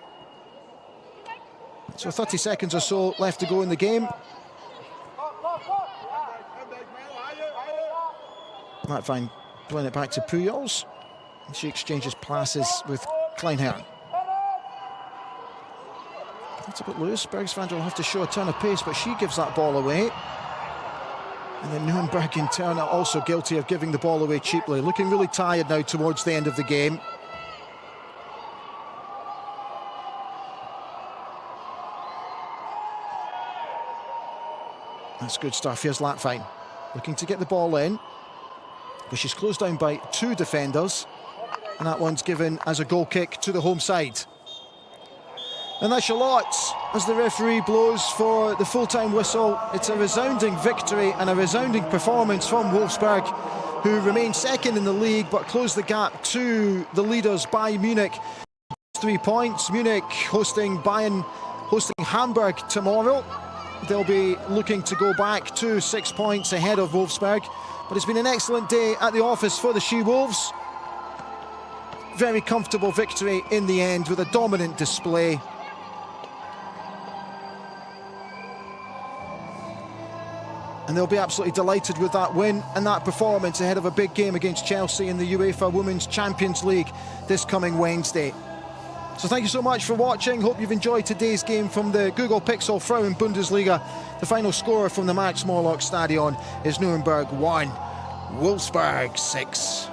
So 30 seconds or so left to go in the game. Matvine playing it back to Pujols. She exchanges passes with Kleinherrn. That's a bit loose. Bergsvander will have to show a turn of pace, but she gives that ball away. And then Nürnberg in turn are also guilty of giving the ball away cheaply. Looking really tired now towards the end of the game. That's good stuff. Here's Latvine looking to get the ball in, but she's closed down by 2 defenders, and that one's given as a goal kick to the home side. And that's your lot as the referee blows for the full-time whistle. It's a resounding victory and a resounding performance from Wolfsburg, who remain second in the league but close the gap to the leaders Bayern Munich. 3 points. Munich hosting Bayern, hosting Hamburg tomorrow. They'll be looking to go back to 6 points ahead of Wolfsburg. But it's been an excellent day at the office for the She-Wolves. Very comfortable victory in the end with a dominant display. And they'll be absolutely delighted with that win and that performance ahead of a big game against Chelsea in the UEFA Women's Champions League this coming Wednesday. So thank you so much for watching. Hope you've enjoyed today's game from the Google Pixel Frauen-Bundesliga. The final score from the Max Morlock Stadion is Nürnberg 1, Wolfsburg 6.